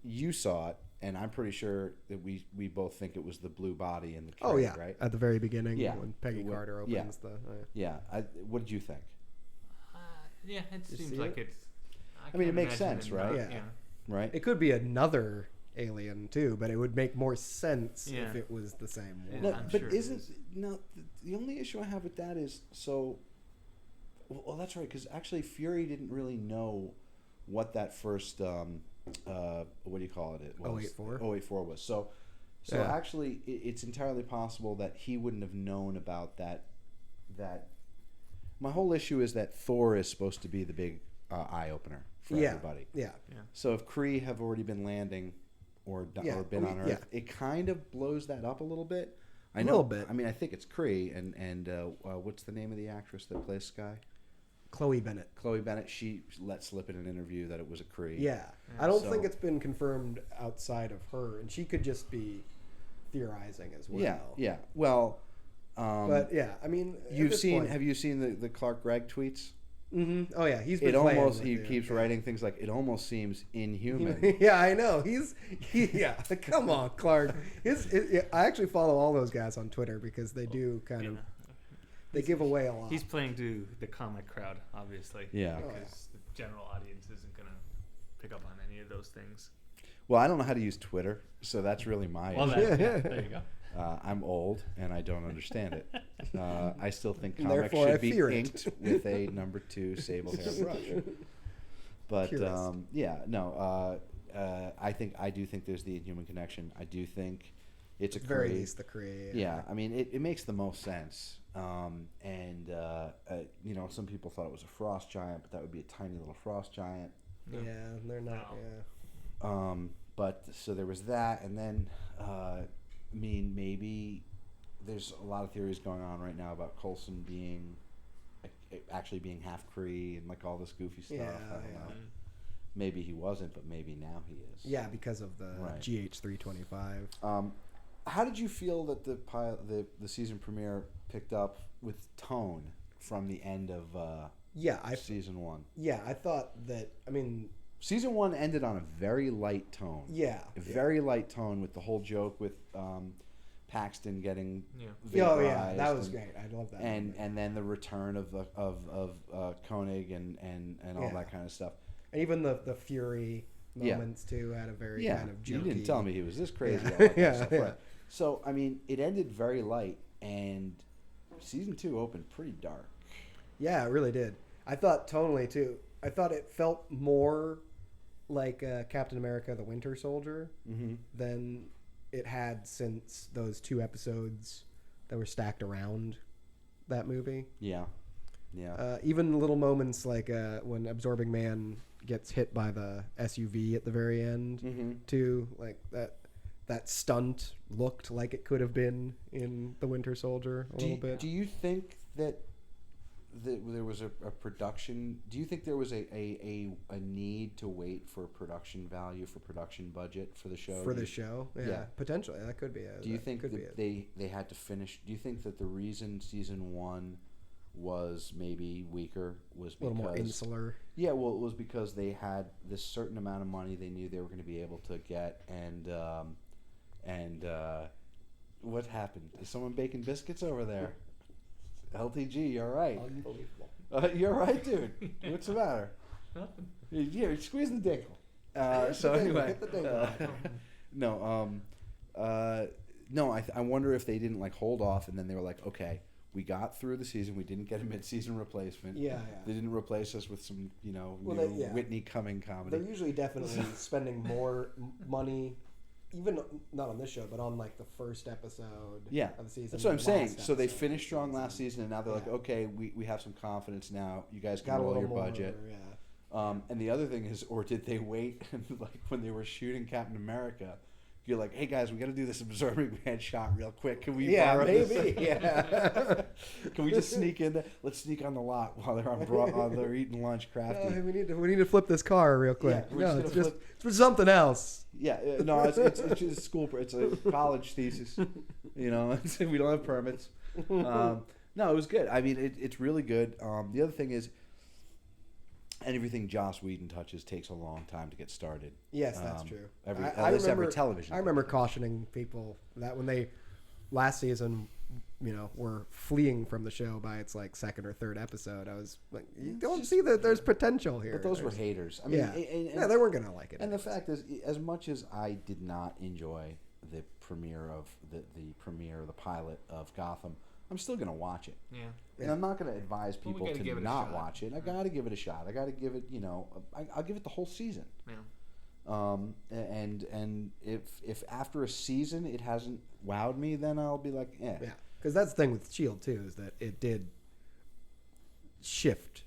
Speaker 2: You saw it, and I'm pretty sure that we both think it was the blue body in the crate,
Speaker 1: Oh yeah,
Speaker 2: right?
Speaker 1: at the very beginning,
Speaker 2: Yeah.
Speaker 1: when Peggy Carter opens
Speaker 2: yeah.
Speaker 1: the.
Speaker 2: Yeah. What did you think?
Speaker 3: Yeah, it
Speaker 1: You
Speaker 3: seems
Speaker 1: see
Speaker 3: like
Speaker 1: it?
Speaker 3: it's.
Speaker 2: I mean, it
Speaker 3: can't
Speaker 2: makes
Speaker 3: imagine
Speaker 2: sense,
Speaker 3: it
Speaker 2: right?
Speaker 3: not-
Speaker 1: Yeah.
Speaker 2: Right?
Speaker 1: It could be another alien too, but it would make more sense
Speaker 3: Yeah.
Speaker 1: if it was the same one.
Speaker 3: Yeah,
Speaker 2: No,
Speaker 3: I'm
Speaker 2: but
Speaker 3: sure it
Speaker 2: isn't
Speaker 3: is.
Speaker 2: no? The only issue I have with that is so. Well, that's right, because actually Fury didn't really know what that first what do you call it? It was
Speaker 1: 084?
Speaker 2: 084 was. So
Speaker 1: Yeah.
Speaker 2: actually, it's entirely possible that he wouldn't have known about that. My whole issue is that Thor is supposed to be the big eye opener for
Speaker 1: Yeah.
Speaker 2: everybody.
Speaker 1: Yeah.
Speaker 2: So if Kree have already been landing or
Speaker 1: Yeah,
Speaker 2: been on Earth,
Speaker 1: yeah.
Speaker 2: it kind of blows that up a little bit. I
Speaker 1: A
Speaker 2: know.
Speaker 1: little bit.
Speaker 2: I mean, I think it's Kree, and what's the name of the actress that plays Sky?
Speaker 1: Chloe Bennett.
Speaker 2: Chloe Bennett. She let slip in an interview that it was a Kree.
Speaker 1: Yeah. I don't
Speaker 2: So-
Speaker 1: think it's been confirmed outside of her, and she could just be theorizing as well.
Speaker 2: Yeah. Well,
Speaker 1: But yeah, I mean, at
Speaker 2: you've
Speaker 1: this
Speaker 2: seen.
Speaker 1: point-
Speaker 2: Have you seen the Clark Gregg tweets?
Speaker 1: Mm-hmm. Oh yeah, he's been
Speaker 2: It
Speaker 1: playing
Speaker 2: almost
Speaker 1: with
Speaker 2: he
Speaker 1: it.
Speaker 2: keeps writing things like it almost seems inhuman.
Speaker 1: Yeah, I know. Yeah. Come on, Clark. I actually follow all those guys on Twitter because they do kind of they give away a lot.
Speaker 3: He's playing to the comic crowd, obviously.
Speaker 2: Yeah.
Speaker 1: Oh,
Speaker 3: Because the general audience isn't gonna pick up on any of those things.
Speaker 2: Well, I don't know how to use Twitter, so that's really my
Speaker 4: Well,
Speaker 2: issue.
Speaker 4: there you go.
Speaker 2: I'm old and I don't understand it. I still think
Speaker 1: And
Speaker 2: comics
Speaker 1: therefore I
Speaker 2: should be
Speaker 1: fear it.
Speaker 2: inked with a number 2 sable hair brush. But
Speaker 1: Purist.
Speaker 2: I do think there's the Inhuman connection. I do think it's a
Speaker 1: At the very
Speaker 2: Kree.
Speaker 1: least the Kree.
Speaker 2: Yeah, I mean it makes the most sense. Some people thought it was a frost giant, but that would be a tiny little frost giant.
Speaker 1: Yeah, they're not.
Speaker 3: No.
Speaker 1: Yeah.
Speaker 2: But so there was that, and then maybe there's a lot of theories going on right now about Coulson being actually being half Kree and like all this goofy stuff.
Speaker 1: Yeah,
Speaker 2: I don't
Speaker 1: yeah.
Speaker 2: know. Maybe he wasn't, but maybe now he is.
Speaker 1: Yeah, because of the
Speaker 2: Right.
Speaker 1: GH325.
Speaker 2: How did you feel that the season premiere picked up with tone from the end of season 1?
Speaker 1: Yeah, I thought that. I mean,
Speaker 2: Season 1 ended on a very light tone.
Speaker 1: yeah,
Speaker 2: A very light tone with the whole joke with Paxton getting
Speaker 1: yeah. Oh yeah,
Speaker 2: vaporized
Speaker 1: that was
Speaker 2: and,
Speaker 1: great. I love that.
Speaker 2: and then the return of Koenig and all
Speaker 1: Yeah.
Speaker 2: that kind of stuff.
Speaker 1: And even the Fury
Speaker 2: Yeah.
Speaker 1: moments too had a very
Speaker 2: Yeah,
Speaker 1: kind of
Speaker 2: you
Speaker 1: jokey.
Speaker 2: didn't tell me he was this crazy.
Speaker 1: Yeah.
Speaker 2: All that kind of
Speaker 1: Yeah,
Speaker 2: stuff,
Speaker 1: yeah.
Speaker 2: right. So I mean, it ended very light, and season 2 opened pretty dark.
Speaker 1: Yeah, it really did. I thought tonally too. I thought it felt more like Captain America: The Winter Soldier
Speaker 2: Mm-hmm.
Speaker 1: than it had since those 2 episodes that were stacked around that movie.
Speaker 2: Yeah, yeah.
Speaker 1: Even little moments like when Absorbing Man gets hit by the SUV at the very end,
Speaker 2: Mm-hmm.
Speaker 1: too. Like that stunt looked like it could have been in The Winter Soldier a little bit.
Speaker 2: Do you think that there was a production? Do you think there was a need to wait for production value, for production budget for the show?
Speaker 1: For
Speaker 2: Do
Speaker 1: the
Speaker 2: you-
Speaker 1: show?
Speaker 2: Yeah.
Speaker 1: Yeah, potentially. That could be it.
Speaker 2: Do you
Speaker 1: That
Speaker 2: think
Speaker 1: could be
Speaker 2: that
Speaker 1: it.
Speaker 2: they had to finish? Do you think that the reason season 1 was maybe weaker was
Speaker 1: A
Speaker 2: because
Speaker 1: little more insular?
Speaker 2: Yeah, well, it was because they had this certain amount of money they knew they were going to be able to get, and what happened? Is someone baking biscuits over there? L.T.G, you're right.
Speaker 4: Unbelievable.
Speaker 2: You're right, dude. What's the matter?
Speaker 3: Nothing.
Speaker 2: You're squeezing the dinkle.
Speaker 1: Hit
Speaker 2: So
Speaker 1: the dingle,
Speaker 2: anyway,
Speaker 1: hit the dingle.
Speaker 2: no. I wonder if they didn't like hold off, and then they were like, okay, We got through the season. We didn't get a mid-season replacement.
Speaker 1: Yeah,
Speaker 2: They
Speaker 1: yeah.
Speaker 2: didn't replace us with some, new
Speaker 1: yeah.
Speaker 2: Whitney Cumming comedy.
Speaker 1: They're usually definitely spending more money, even not on this show, but on like the first episode
Speaker 2: Yeah,
Speaker 1: of the season.
Speaker 2: that's what I'm
Speaker 1: the
Speaker 2: saying.
Speaker 1: last
Speaker 2: So they
Speaker 1: episode
Speaker 2: finished
Speaker 1: of the
Speaker 2: strong
Speaker 1: season.
Speaker 2: last season, and now they're like,
Speaker 1: Yeah.
Speaker 2: okay, we have some confidence now. You guys can
Speaker 1: Got a
Speaker 2: roll
Speaker 1: little
Speaker 2: your
Speaker 1: more,
Speaker 2: budget.
Speaker 1: yeah.
Speaker 2: And the other thing is, or did they wait? And like when they were shooting Captain America, you're like, hey guys, we got to do this absorbing man shot real quick. Can we?
Speaker 1: Yeah,
Speaker 2: borrow
Speaker 1: maybe.
Speaker 2: This?
Speaker 1: Yeah.
Speaker 2: Can we just sneak in there? Let's sneak on the lot while they're they're eating lunch, crafty.
Speaker 1: Oh, we need to flip this car real quick.
Speaker 2: Yeah, we're just
Speaker 1: no,
Speaker 2: gonna
Speaker 1: it's for something else.
Speaker 2: Yeah, no, it's just a school. It's a college thesis. We don't have permits. No, it was good. I mean, it's really good. The other thing is, everything Joss Whedon touches takes a long time to get started.
Speaker 1: Yes, that's true.
Speaker 2: Every television.
Speaker 1: I remember cautioning people that when they last season, were fleeing from the show by its like second or third episode. I was like, you don't see that there's potential here.
Speaker 2: But those were haters. I mean,
Speaker 1: yeah, they weren't gonna like it.
Speaker 2: And the fact is, as much as I did not enjoy the premiere of the pilot of Gotham, I'm still gonna watch it.
Speaker 3: Yeah.
Speaker 2: And I'm not going to advise
Speaker 3: Well, we
Speaker 2: people
Speaker 3: gotta
Speaker 2: to
Speaker 3: give it a
Speaker 2: not
Speaker 3: shot.
Speaker 2: watch it. I got to give it a shot. I got to give it, I'll give it the whole season.
Speaker 3: Yeah.
Speaker 2: And if after a season it hasn't wowed me, then I'll be like, eh.
Speaker 1: Yeah, because that's the thing with S.H.I.E.L.D. too, is that it did shift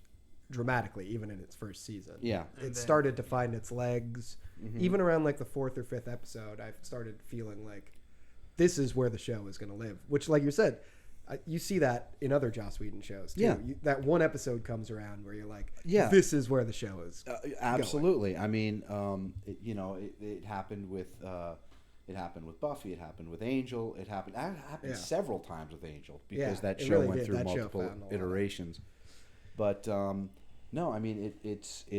Speaker 1: dramatically even in its first season.
Speaker 2: Yeah.
Speaker 1: It started to find its legs.
Speaker 2: Mm-hmm.
Speaker 1: Even around like the fourth or fifth episode, I started feeling like this is where the show is going to live. Which, like you said, you see that in other Joss Whedon shows too.
Speaker 2: Yeah.
Speaker 1: That one episode comes around where you're like,
Speaker 2: Yeah.
Speaker 1: this is where the show is.
Speaker 2: Absolutely. Going. I mean, it happened with Buffy. It happened with Angel. It happened several times with Angel because that show
Speaker 1: really
Speaker 2: went
Speaker 1: did.
Speaker 2: through
Speaker 1: That show
Speaker 2: multiple
Speaker 1: found a lot.
Speaker 2: iterations. But no, I mean it's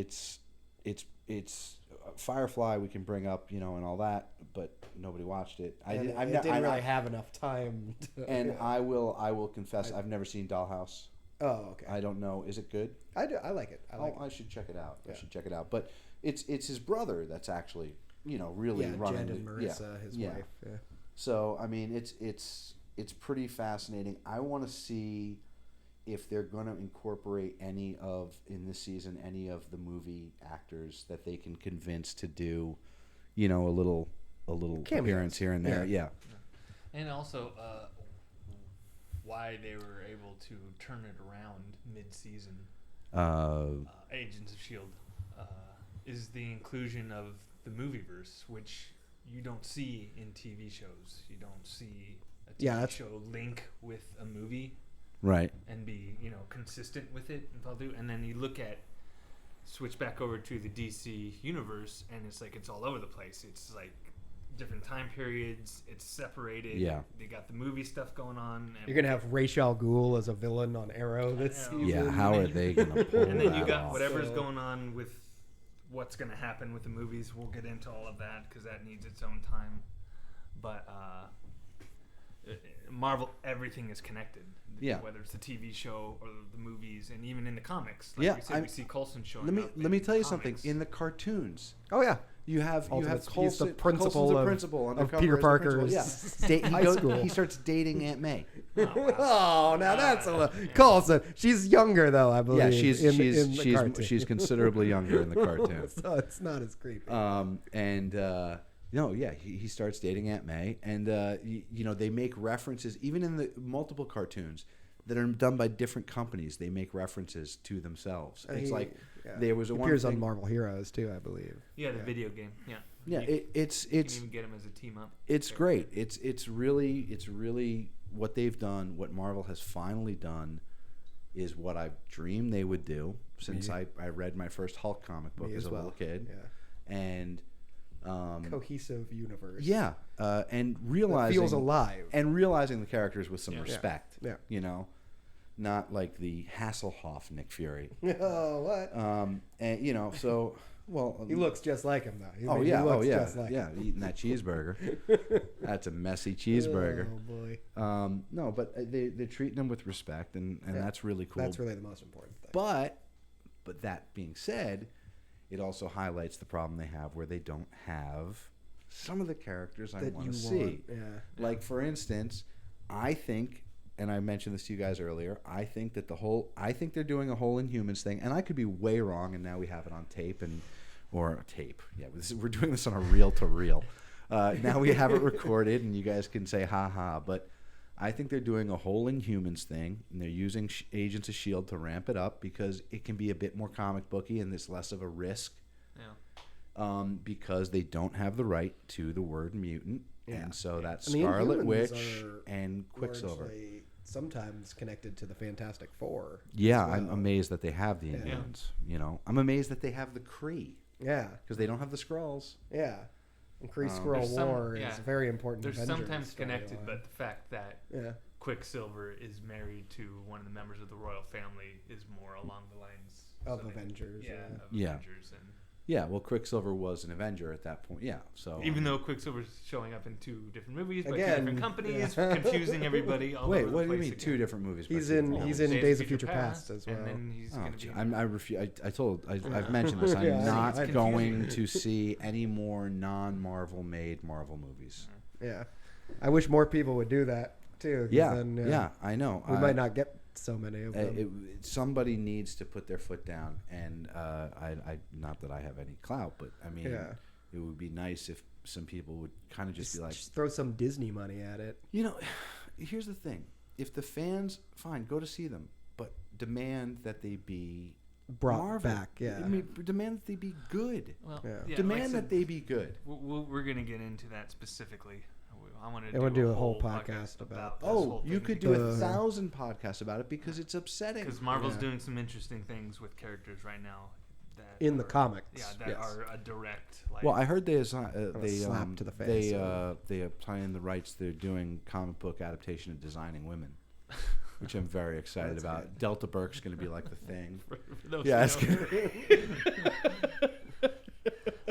Speaker 2: Firefly. We can bring up and all that, but nobody watched it.
Speaker 1: It didn't really have enough time.
Speaker 2: I will confess, I've never seen Dollhouse.
Speaker 1: Oh, okay.
Speaker 2: I don't know. Is it good?
Speaker 1: I do. I like it.
Speaker 2: I should check it out.
Speaker 1: Yeah.
Speaker 2: I should check it out. But it's his brother that's actually really running
Speaker 1: Jen and Marissa, his wife. Yeah.
Speaker 2: So I mean, it's pretty fascinating. I want to see if they're going to incorporate any of the movie actors that they can convince to do, a little
Speaker 1: Cameos.
Speaker 2: appearance here and there. Yeah.
Speaker 4: And also, why they were able to turn it around mid-season. Agents of S.H.I.E.L.D. Is the inclusion of the movieverse, which you don't see in TV shows. You don't see a TV show link with a movie.
Speaker 2: Right.
Speaker 4: And be, consistent with it and follow through. And then you switch back over to the DC universe, and it's like it's all over the place. It's like different time periods. It's separated.
Speaker 2: Yeah.
Speaker 4: They got the movie stuff going on.
Speaker 1: You're gonna have Ra's al Ghul as a villain on Arrow this season.
Speaker 2: Yeah. How are they gonna pull
Speaker 3: And then you
Speaker 2: that
Speaker 3: got
Speaker 2: off?
Speaker 3: whatever's going on with what's going to happen with the movies. We'll get into all of that because that needs its own time. But Marvel, everything is connected.
Speaker 2: Yeah.
Speaker 3: Whether it's the TV show or the movies, and even in the comics.
Speaker 2: Yeah,
Speaker 3: we said, we see Coulson showing
Speaker 2: Let
Speaker 3: up.
Speaker 2: me tell you
Speaker 3: comics.
Speaker 2: something. In the cartoons,
Speaker 1: Oh yeah.
Speaker 2: you have
Speaker 1: He's
Speaker 2: Coulson.
Speaker 1: the principal
Speaker 2: Coulson's the
Speaker 1: of-
Speaker 2: principal
Speaker 1: of
Speaker 2: undercover
Speaker 1: Peter
Speaker 2: as the principal.
Speaker 1: Parker's
Speaker 2: Yeah.
Speaker 1: high school.
Speaker 2: He starts dating Aunt May.
Speaker 1: Oh, now that's a little Coulson. She's younger though, I believe.
Speaker 2: Yeah, she's
Speaker 1: in the cartoon.
Speaker 2: she's considerably younger in the cartoon.
Speaker 1: So it's not as creepy.
Speaker 2: He starts dating Aunt May, and they make references even in the multiple cartoons that are done by different companies. They make references to themselves. It's there was a
Speaker 1: he
Speaker 2: one
Speaker 1: appears
Speaker 2: thing,
Speaker 1: on Marvel Heroes too, I believe.
Speaker 3: Yeah, the video game. Yeah.
Speaker 2: Yeah, it's
Speaker 3: you can even get them as a team up.
Speaker 2: It's great. It's really what they've done. What Marvel has finally done is what I've dreamed they would do since I read my first Hulk comic book as a little kid.
Speaker 1: Yeah.
Speaker 2: And
Speaker 1: cohesive universe.
Speaker 2: yeah, and realizing
Speaker 1: That feels alive.
Speaker 2: and realizing the characters with some
Speaker 3: Yeah.
Speaker 2: respect.
Speaker 1: Yeah.
Speaker 2: Not like the Hasselhoff Nick Fury.
Speaker 1: Oh, what?
Speaker 2: And so well.
Speaker 1: He looks just like him though.
Speaker 2: Oh
Speaker 1: He
Speaker 2: yeah,
Speaker 1: looks just like
Speaker 2: yeah.
Speaker 1: him.
Speaker 2: Eating that cheeseburger. That's a messy cheeseburger.
Speaker 1: Oh boy.
Speaker 2: No, but they're treating him with respect, and that's really cool.
Speaker 1: That's really the most important thing.
Speaker 2: But that being said, it also highlights the problem they have where they don't have some of the characters I
Speaker 1: That
Speaker 2: want
Speaker 1: you
Speaker 2: to see.
Speaker 1: want, yeah.
Speaker 2: Like for instance, I think and I mentioned this to you guys earlier, I think they're doing a whole Inhumans thing, and I could be way wrong, and now we have it on tape, we're doing this on a reel-to-reel. Now we have it recorded, and you guys can say ha-ha, but I think they're doing a whole Inhumans thing, and they're using Agents of S.H.I.E.L.D. to ramp it up because it can be a bit more comic booky and there's less of a risk.
Speaker 3: Yeah.
Speaker 2: Because they don't have the right to the word mutant, and so that's
Speaker 1: And the
Speaker 2: Scarlet
Speaker 1: Inhumans
Speaker 2: Witch
Speaker 1: are
Speaker 2: and Quicksilver.
Speaker 1: largely sometimes connected to the Fantastic Four.
Speaker 2: Yeah,
Speaker 1: as well.
Speaker 2: I'm amazed that they have the
Speaker 1: Yeah.
Speaker 2: Inhumans. You know, I'm amazed that they have the Kree
Speaker 1: Yeah,
Speaker 2: because they don't have the Skrulls.
Speaker 1: yeah. And Kree Skrull
Speaker 3: There's some-
Speaker 1: War
Speaker 3: yeah.
Speaker 1: is very important.
Speaker 3: They're
Speaker 1: Avengers
Speaker 3: sometimes connected,
Speaker 1: storyline.
Speaker 3: but the fact that
Speaker 1: yeah,
Speaker 3: Quicksilver is married to one of the members of the royal family is more along the lines
Speaker 1: of
Speaker 3: so they-
Speaker 1: Avengers.
Speaker 3: Yeah,
Speaker 1: Yeah.
Speaker 3: of
Speaker 2: Yeah.
Speaker 3: Avengers, and
Speaker 2: Yeah, well, Quicksilver was an Avenger at that point. Yeah, so
Speaker 3: even though Quicksilver's showing up in 2 different movies, but
Speaker 1: Again,
Speaker 3: 2 different companies,
Speaker 1: yeah.
Speaker 3: confusing everybody. All
Speaker 2: wait,
Speaker 3: over
Speaker 2: what
Speaker 3: the
Speaker 2: do you
Speaker 3: place
Speaker 2: mean
Speaker 3: again.
Speaker 2: 2 different movies?
Speaker 1: He's
Speaker 2: but
Speaker 1: in
Speaker 2: different
Speaker 1: he's
Speaker 2: roles?
Speaker 1: in Days of Future Past as well.
Speaker 3: and then he's
Speaker 2: Oh,
Speaker 3: going to be.
Speaker 2: I refuse. I've mentioned this. I'm
Speaker 1: Yeah,
Speaker 2: not
Speaker 1: it's
Speaker 2: going to see any more non-Marvel made Marvel movies.
Speaker 1: Yeah, I wish more people would do that too. 'Cause
Speaker 2: Yeah,
Speaker 1: then,
Speaker 2: yeah, I know.
Speaker 1: we might not get so many of them.
Speaker 2: Somebody needs to put their foot down, and I not that I have any clout, but I mean,
Speaker 1: Yeah.
Speaker 2: it would be nice if some people would kind of just be like,
Speaker 1: Just throw some Disney money at it.
Speaker 2: you know, here's the thing: if the fans, fine, go to see them, but demand that they be
Speaker 1: Brought
Speaker 2: Marvel.
Speaker 1: back, yeah.
Speaker 2: I mean, demand that they be good.
Speaker 3: Well,
Speaker 1: Yeah.
Speaker 3: yeah,
Speaker 2: Demand
Speaker 3: like I
Speaker 2: that
Speaker 3: said,
Speaker 2: they be good.
Speaker 3: We're going to get into that specifically. I want
Speaker 1: I wanna
Speaker 3: to
Speaker 1: do a whole podcast about
Speaker 3: this
Speaker 2: Oh,
Speaker 3: whole
Speaker 2: you
Speaker 3: thing
Speaker 2: could do
Speaker 1: The-
Speaker 2: 1,000 podcasts about it because it's upsetting.
Speaker 3: because Marvel's
Speaker 1: Yeah.
Speaker 3: doing some interesting things with characters right now. That
Speaker 1: In the
Speaker 3: are-
Speaker 1: comics,
Speaker 3: yeah, that
Speaker 1: yes.
Speaker 3: are a direct. Like,
Speaker 2: Well, I heard they
Speaker 1: slap to the face,
Speaker 2: They
Speaker 1: so.
Speaker 2: they are playing the rights. They're doing comic book adaptation of Designing Women, which I'm very excited
Speaker 1: That's
Speaker 2: about.
Speaker 1: good.
Speaker 2: Delta Burke's going to be like the thing.
Speaker 3: for those
Speaker 2: Yeah,
Speaker 3: who
Speaker 2: it's
Speaker 3: know.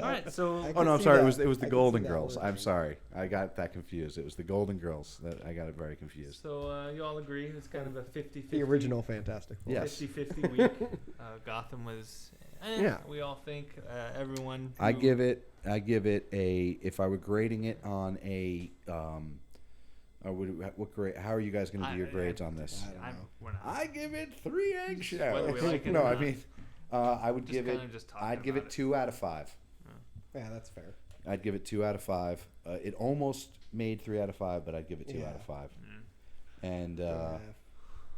Speaker 3: All right, so
Speaker 1: I
Speaker 2: Oh
Speaker 1: can
Speaker 2: no, I'm
Speaker 1: see
Speaker 2: sorry.
Speaker 1: that.
Speaker 2: It was
Speaker 1: I
Speaker 2: the
Speaker 1: can see
Speaker 2: Golden
Speaker 1: that
Speaker 2: Girls. I'm
Speaker 1: working.
Speaker 2: sorry. I got that confused. It was the Golden Girls. That I got it very confused.
Speaker 3: So you all agree it's kind of a 50-50.
Speaker 1: The original Fantastic Four.
Speaker 2: Yes.
Speaker 3: 50-50 week. Gotham was.
Speaker 1: Yeah.
Speaker 3: We all think everyone.
Speaker 2: I
Speaker 3: who-
Speaker 2: give it a. If I were grading it on a, what grade? How are you guys going to do your grades on this?
Speaker 1: I don't know.
Speaker 3: We're not.
Speaker 2: I give it 3
Speaker 3: Whether
Speaker 2: eggshells.
Speaker 3: we like it
Speaker 2: No,
Speaker 3: or
Speaker 2: I
Speaker 3: not.
Speaker 2: mean, I would
Speaker 3: Just
Speaker 2: give it.
Speaker 3: kinda just talking
Speaker 2: I'd give
Speaker 3: about
Speaker 2: it 2 out of 5.
Speaker 1: Yeah, that's fair.
Speaker 2: I'd give it 2 out of 5. It almost made 3 out of 5, but I'd give it 2
Speaker 1: Yeah.
Speaker 2: out of 5.
Speaker 3: Mm.
Speaker 2: And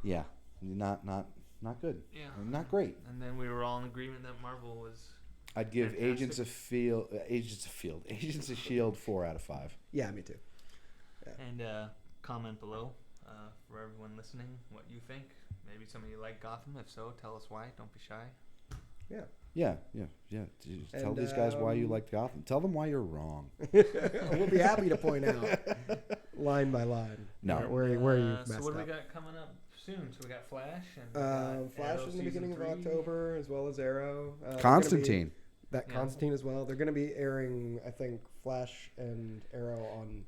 Speaker 2: yeah, not good.
Speaker 3: Yeah.
Speaker 2: Not great.
Speaker 3: And then we were all in agreement that Marvel was.
Speaker 2: I'd give
Speaker 3: Fantastic.
Speaker 2: Agents of S.H.I.E.L.D. 4 out of 5.
Speaker 1: Yeah, me too.
Speaker 3: And comment below for everyone listening what you think. Maybe some of you like Gotham. If so, tell us why. Don't be shy.
Speaker 1: Yeah.
Speaker 2: Yeah. Just tell
Speaker 1: And,
Speaker 2: these guys why you like Gotham. Tell them why you're wrong.
Speaker 1: We'll be happy to point out line by line
Speaker 2: No.
Speaker 1: where you messed
Speaker 3: So what do
Speaker 1: up.
Speaker 3: we got coming up soon? So we got Flash and we got
Speaker 1: Flash
Speaker 3: Arrow
Speaker 1: in the
Speaker 3: season
Speaker 1: beginning of
Speaker 3: 3.
Speaker 1: October, as well as Arrow. They're gonna be-
Speaker 2: Constantine.
Speaker 1: That
Speaker 3: Yeah.
Speaker 1: Constantine as well. They're going to be airing, I think, Flash and Arrow on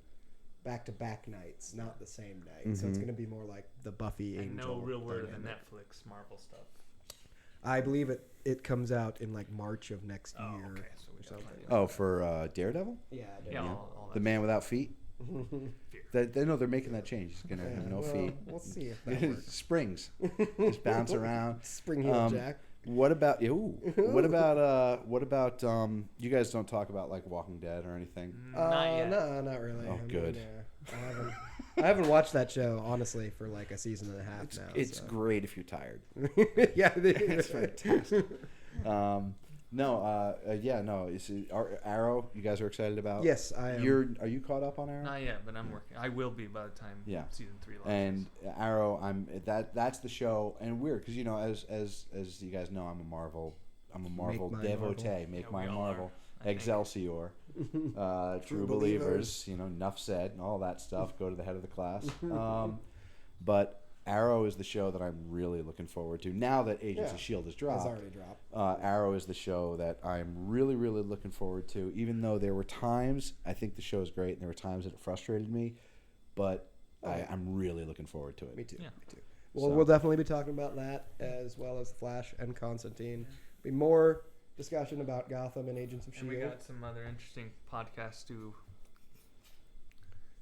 Speaker 1: back-to-back nights, not the same night. So it's
Speaker 2: Mhm.
Speaker 1: going to be more like the Buffy
Speaker 3: And
Speaker 1: Angel.
Speaker 3: no real word of the
Speaker 1: dynamic.
Speaker 3: Netflix Marvel stuff.
Speaker 1: I believe it comes out in like March of next
Speaker 3: Oh,
Speaker 1: year.
Speaker 3: okay. So we
Speaker 1: or
Speaker 3: got
Speaker 1: something.
Speaker 3: plenty
Speaker 2: Oh, for Daredevil?
Speaker 1: Yeah.
Speaker 3: Yeah, all
Speaker 2: The
Speaker 3: that
Speaker 2: Man Without Feet?
Speaker 3: fear.
Speaker 2: They're making that change. He's going to have no
Speaker 1: well,
Speaker 2: feet.
Speaker 1: We'll see if that works.
Speaker 2: Springs. Just bounce around.
Speaker 1: Spring heel Jack.
Speaker 2: What about what about you guys don't talk about like Walking Dead or anything?
Speaker 3: Not yet.
Speaker 1: No, not really.
Speaker 2: Oh, good.
Speaker 1: Yeah, I haven't watched that show honestly for like a season and a half now.
Speaker 2: It's
Speaker 1: so.
Speaker 2: great if you're tired.
Speaker 1: Yeah,
Speaker 2: It's fantastic. No. Arrow. You guys are excited about?
Speaker 1: Yes, I am.
Speaker 2: Are you caught up on Arrow?
Speaker 3: Not yet, but I'm working. I will be by the time
Speaker 2: Yeah.
Speaker 3: season 3 launches.
Speaker 2: And Arrow, that's the show, and weird because as you guys know, I'm a Marvel
Speaker 1: my
Speaker 2: devotee.
Speaker 1: Marvel.
Speaker 2: Make
Speaker 3: Yeah,
Speaker 2: my
Speaker 3: we all
Speaker 2: Marvel.
Speaker 3: are, I think.
Speaker 2: Excelsior, True Believers. Enough said, and all that stuff. Go to the head of the class. But Arrow is the show that I'm really looking forward to now that Agents of S.H.I.E.L.D. has dropped.
Speaker 1: It's already dropped.
Speaker 2: Arrow is the show that I'm really, really looking forward to. Even though there were times I think the show is great, and there were times that it frustrated me, but I'm really looking forward to it.
Speaker 1: Me too.
Speaker 3: Yeah.
Speaker 1: Me too. Well,
Speaker 2: So-
Speaker 1: we'll definitely be talking about that as well as Flash and Constantine. Be more discussion about Gotham and Agents of
Speaker 3: And we
Speaker 1: S.H.I.E.L.D.
Speaker 3: got some other interesting podcasts to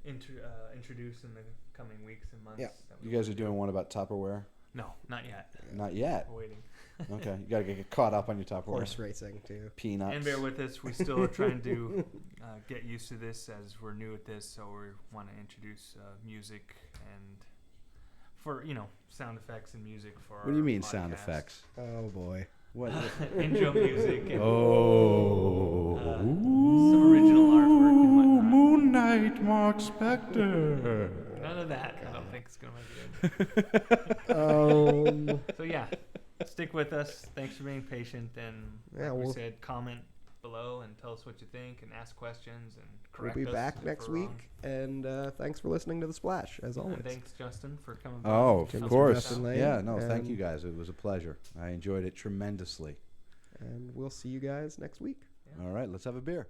Speaker 4: introduce in the coming weeks and months.
Speaker 1: Yeah.
Speaker 4: that we
Speaker 2: You guys
Speaker 4: wanna
Speaker 2: are doing one about Tupperware?
Speaker 4: do. No, not yet.
Speaker 2: Not yet.
Speaker 4: We're waiting.
Speaker 2: Okay, you gotta get caught up on your Tupperware.
Speaker 1: Horse racing too.
Speaker 2: Peanuts.
Speaker 4: And bear with us. We still are trying to get used to this as we're new at this. So we want to introduce music and for sound effects and music for.
Speaker 2: What do you
Speaker 4: our
Speaker 2: mean sound
Speaker 4: podcast.
Speaker 2: effects?
Speaker 1: Oh boy.
Speaker 2: What?
Speaker 4: Intro music and
Speaker 2: Oh.
Speaker 4: some original artwork and whatnot.
Speaker 2: Moon Knight, Mark Spector.
Speaker 4: None of that. I don't think it's gonna make it. So yeah, stick with us. Thanks for being patient. And
Speaker 1: Yeah,
Speaker 4: like we
Speaker 1: we'll-
Speaker 4: said, comment below and tell us what you think and ask questions and
Speaker 1: We'll
Speaker 4: correct
Speaker 1: be
Speaker 4: us
Speaker 1: back
Speaker 4: if
Speaker 1: next
Speaker 4: we're wrong.
Speaker 1: week, and thanks for listening to the Splash as always.
Speaker 4: And thanks, Justin, for coming by.
Speaker 2: Oh,
Speaker 1: Tim
Speaker 2: of
Speaker 1: from
Speaker 2: course.
Speaker 1: Justin Lane,
Speaker 2: Yeah, no, thank
Speaker 1: and-
Speaker 2: you guys. It was a pleasure. I enjoyed it tremendously.
Speaker 1: And we'll see you guys next week.
Speaker 4: Yeah.
Speaker 2: All right, let's have a beer.